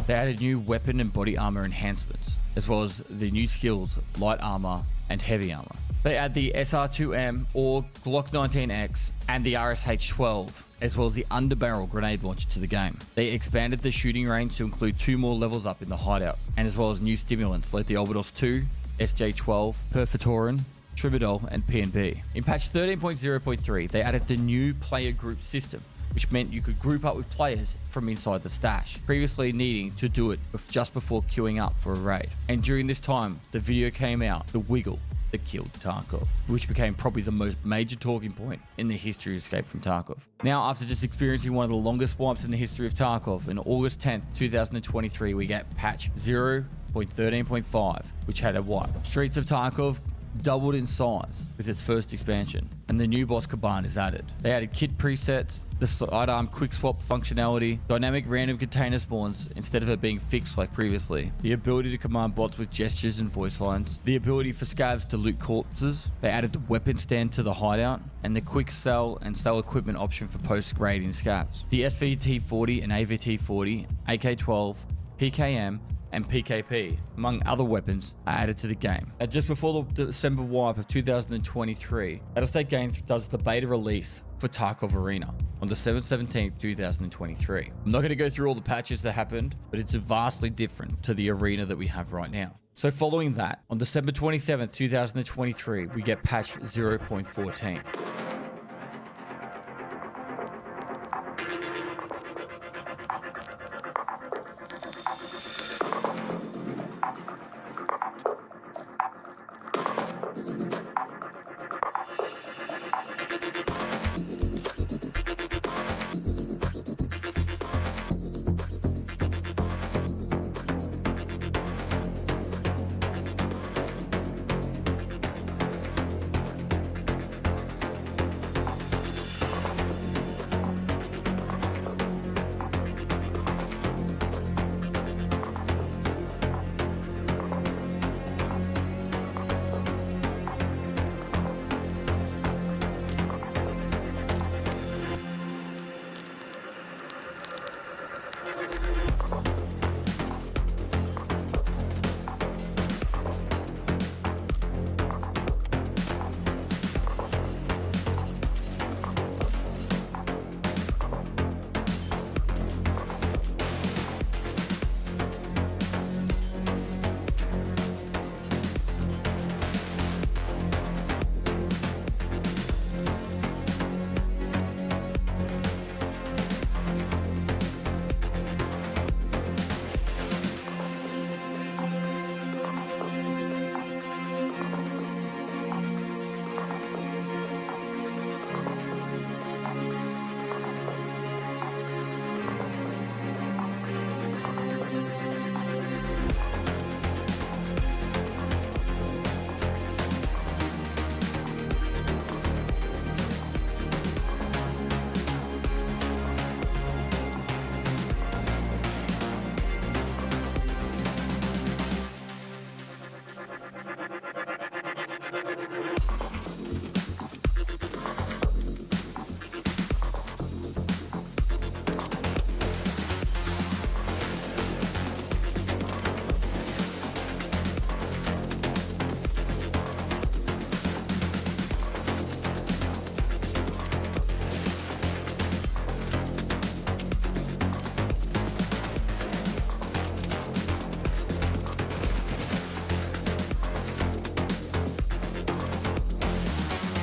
They added new weapon and body armor enhancements, as well as the new skills, light armor and heavy armor. They add the SR2M or Glock 19X and the RSH-12, as well as the underbarrel grenade launcher to the game. They expanded the shooting range to include 2 more levels up in the hideout, and as well as new stimulants like the Obidos 2, SJ-12, Perfotorin, Tribidol, and PNB. In patch 13.0.3, they added the new player group system, which meant you could group up with players from inside the stash, previously needing to do it just before queuing up for a raid. And during this time, the video came out, The Wiggle That Killed Tarkov, which became probably the most major talking point in the history of Escape from Tarkov. Now, after just experiencing one of the longest wipes in the history of Tarkov, on August 10th, 2023, we get patch 0.13.5, which had a wipe. Streets of Tarkov doubled in size with its first expansion, and the new boss Kaban is added. They added kit presets, the sidearm quick swap functionality, dynamic random container spawns instead of it being fixed like previously, the ability to command bots with gestures and voice lines, the ability for scavs to loot corpses. They added the weapon stand to the hideout, and the quick sell and sell equipment option for post-grading scavs. The SVT-40 and AVT-40, AK-12, PKM, and PKP, among other weapons, are added to the game. And just before the December wipe of 2023, Battlestate Games does the beta release for Tarkov Arena on December 17th, 2023. I'm not going to go through all the patches that happened, but it's vastly different to the arena that we have right now. So following that, on December 27th, 2023, we get patch 0.14.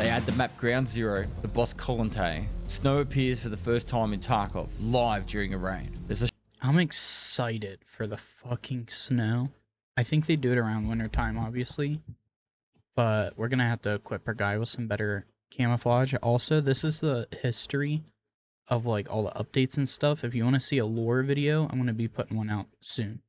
At the map Ground Zero, the boss Colante, snow appears for the first time in Tarkov, live during a raid. I'm excited for the fucking snow. I think they do it around winter time, obviously. But we're gonna have to equip our guy with some better camouflage. Also, this is the history of like all the updates and stuff. If you want to see a lore video, I'm gonna be putting one out soon.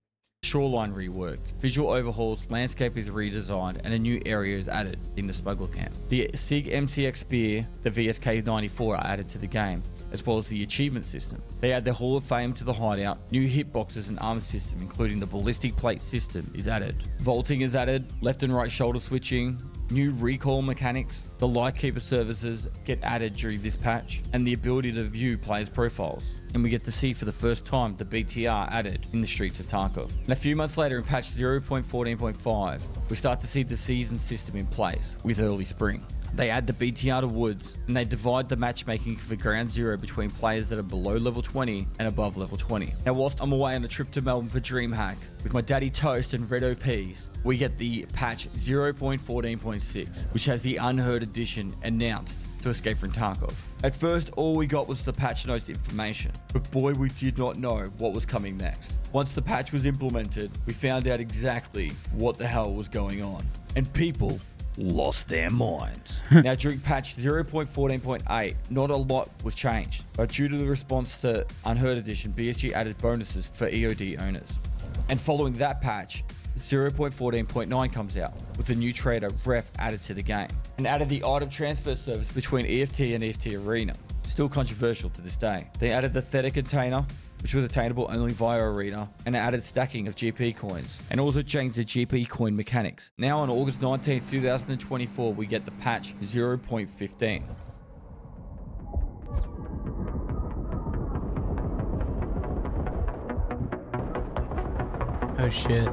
Shoreline rework, visual overhauls, landscape is redesigned, and a new area is added in the smuggler camp. The SIG MCX spear, the VSK-94 are added to the game, as well as the achievement system. They add their Hall of Fame to the hideout, new hitboxes and armor system, including the ballistic plate system, is added. Vaulting is added, left and right shoulder switching, new recoil mechanics, the Lightkeeper services get added during this patch, and the ability to view players' profiles. And we get to see for the first time the BTR added in the streets of Tarkov. And a few months later in patch 0.14.5, we start to see the season system in place with early spring. They add the BTR to Woods, and they divide the matchmaking for Ground Zero between players that are below level 20 and above level 20. Now, whilst I'm away on a trip to Melbourne for DreamHack with my daddy Toast and Red OPs, we get the patch 0.14.6, which has the Unheard Edition announced to Escape from Tarkov. At first, all we got was the patch notes information, but boy, we did not know what was coming next. Once the patch was implemented, we found out exactly what the hell was going on, and people lost their minds. Now, during patch 0.14.8, not a lot was changed, but due to the response to Unheard Edition, BSG added bonuses for EOD owners. And following that patch, 0.14.9 comes out with a new trader ref added to the game, and added the item transfer service between EFT and EFT Arena. Still controversial to this day. They added the Theta container, which was attainable only via Arena, and added stacking of GP coins, and also changed the GP coin mechanics. Now on August 19, 2024, we get the patch 0.15. Oh shit.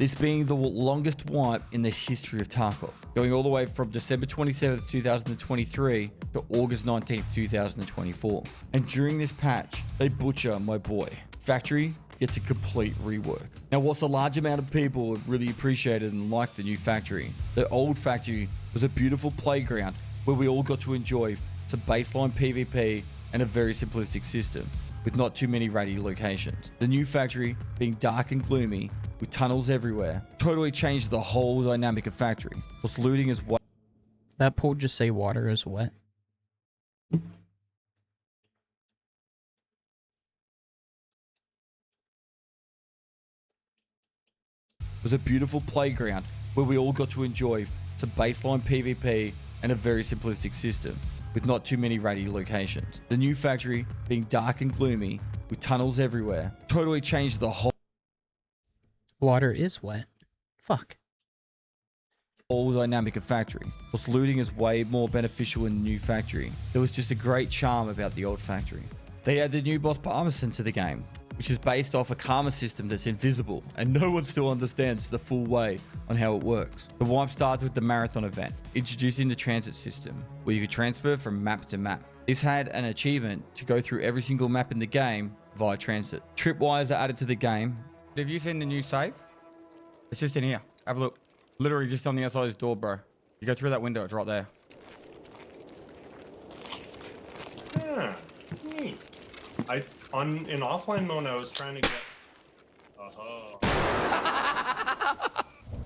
This being the longest wipe in the history of Tarkov, going all the way from December 27th, 2023 to August 19th, 2024. And during this patch, they butcher my boy. Factory gets a complete rework. Now, whilst a large amount of people have really appreciated and liked the new factory, the old factory was a beautiful playground where we all got to enjoy some baseline PvP and a very simplistic system with not too many ratty locations. The new factory, being dark and gloomy with tunnels everywhere, totally changed the whole dynamic of factory. Was looting as well. That poll just say water is wet. Was a beautiful playground where we all got to enjoy some baseline PvP and a very simplistic system with not too many ratty locations. The new factory, being dark and gloomy with tunnels everywhere, totally changed the whole Water is wet. Fuck. all dynamic of factory. Whilst looting is way more beneficial in the new factory, there was just a great charm about the old factory. They added the new boss Parmesan to the game, which is based off a karma system that's invisible and no one still understands the full way on how it works. The wipe starts with the marathon event, introducing the transit system, where you could transfer from map to map. This had an achievement to go through every single map in the game via transit. Tripwires are added to the game. Have you seen the new save? It's just in here. Have a look. Literally just on the outside of this door, bro. You go through that window, it's right there. Yeah, neat. In offline mode, I was trying to get.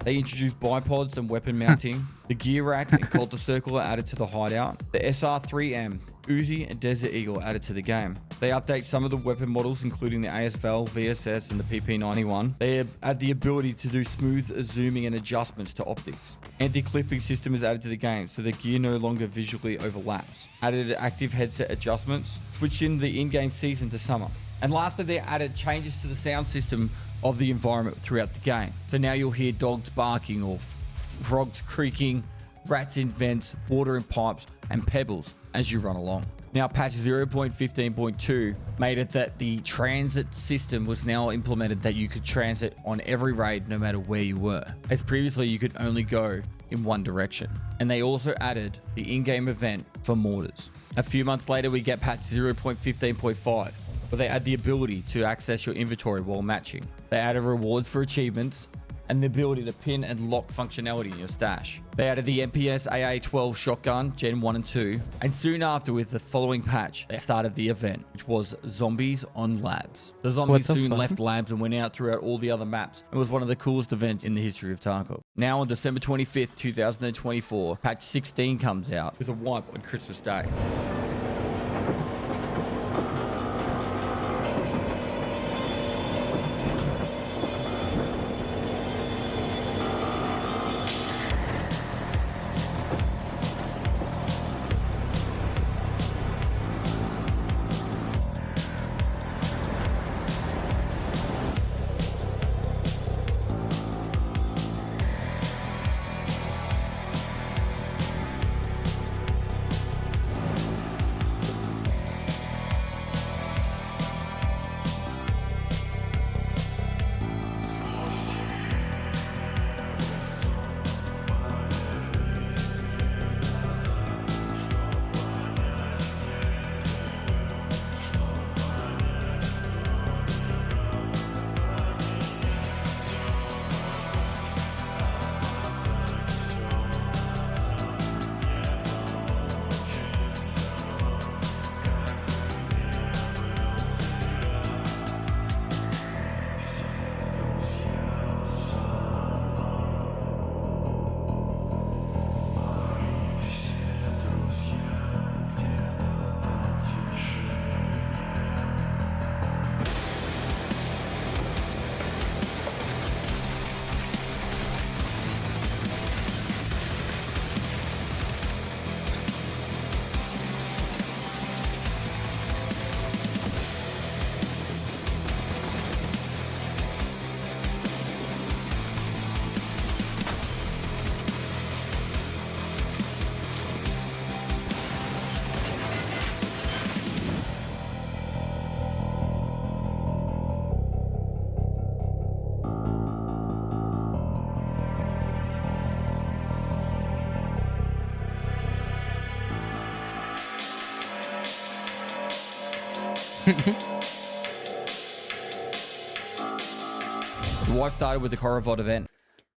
They introduced bipods and weapon mounting. The gear rack and Coulter Circle are added to the hideout. The SR3M, Uzi, and Desert Eagle added to the game. They update some of the weapon models, including the ASVL, VSS, and the PP91. They add the ability to do smooth zooming and adjustments to optics. Anti-clipping system is added to the game, so the gear no longer visually overlaps. Added active headset adjustments. Switched in the in-game season to summer. And lastly, they added changes to the sound system of the environment throughout the game. So now you'll hear dogs barking or frogs creaking, rats in vents, water in pipes, and pebbles as you run along. Now, patch 0.15.2 made it that the transit system was now implemented that you could transit on every raid no matter where you were. As previously, you could only go in one direction. And they also added the in-game event for mortars. A few months later, we get patch 0.15.5. Where they add the ability to access your inventory while matching. They added rewards for achievements and the ability to pin and lock functionality in your stash. They added the MPS AA-12 shotgun, Gen 1 and 2, and soon after with the following patch, they started the event, which was Zombies on Labs. The zombies soon left labs and went out throughout all the other maps. It was one of the coolest events in the history of Tarkov. Now on December 25th, 2024, patch 16 comes out with a wipe on Christmas Day. The wipe started with the Coravod event.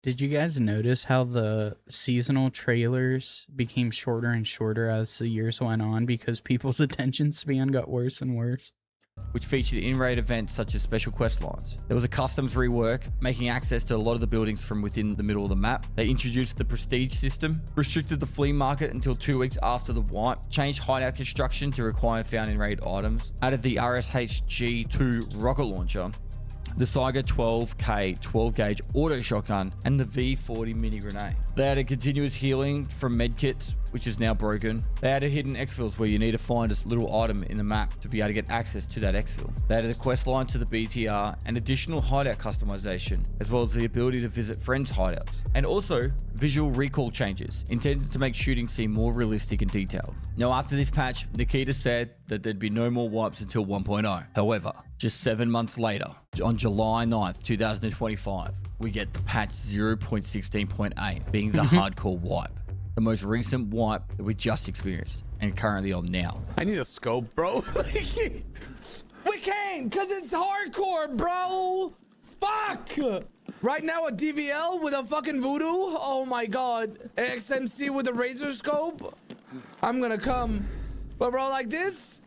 Did you guys notice how the seasonal trailers became shorter and shorter as the years went on because people's attention span got worse and worse? Which featured in-raid events such as special quest lines. There was a customs rework, making access to a lot of the buildings from within the middle of the map. They introduced the prestige system, restricted the flea market until 2 weeks after the wipe, changed hideout construction to require found in-raid items, added the RSHG-2 rocket launcher, the Saiga 12K 12-gauge auto shotgun, and the V40 mini grenade. They added continuous healing from medkits which is now broken. They added hidden exfils where you need to find a little item in the map to be able to get access to that exfil. They added a quest line to the BTR and additional hideout customization, as well as the ability to visit friends' hideouts. And also visual recall changes intended to make shooting seem more realistic and detailed. Now, after this patch, Nikita said that there'd be no more wipes until 1.0. However, just 7 months later, on July 9th, 2025, we get the patch 0.16.8 being the hardcore wipe, the most recent wipe that we just experienced and currently on now. I need a scope, bro. We can't, because it's hardcore, bro. Fuck. Right now, a DVL with a fucking voodoo. Oh my god. XMC with a razor scope. I'm gonna come. But bro, like this,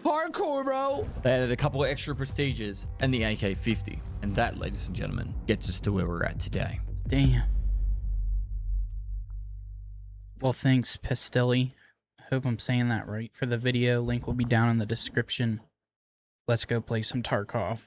hardcore, bro. They added a couple of extra prestiges and the AK-50. And that, ladies and gentlemen, gets us to where we're at today. Damn. Well, thanks, Pestelli. Hope I'm saying that right for the video. Link will be down in the description. Let's go play some Tarkov.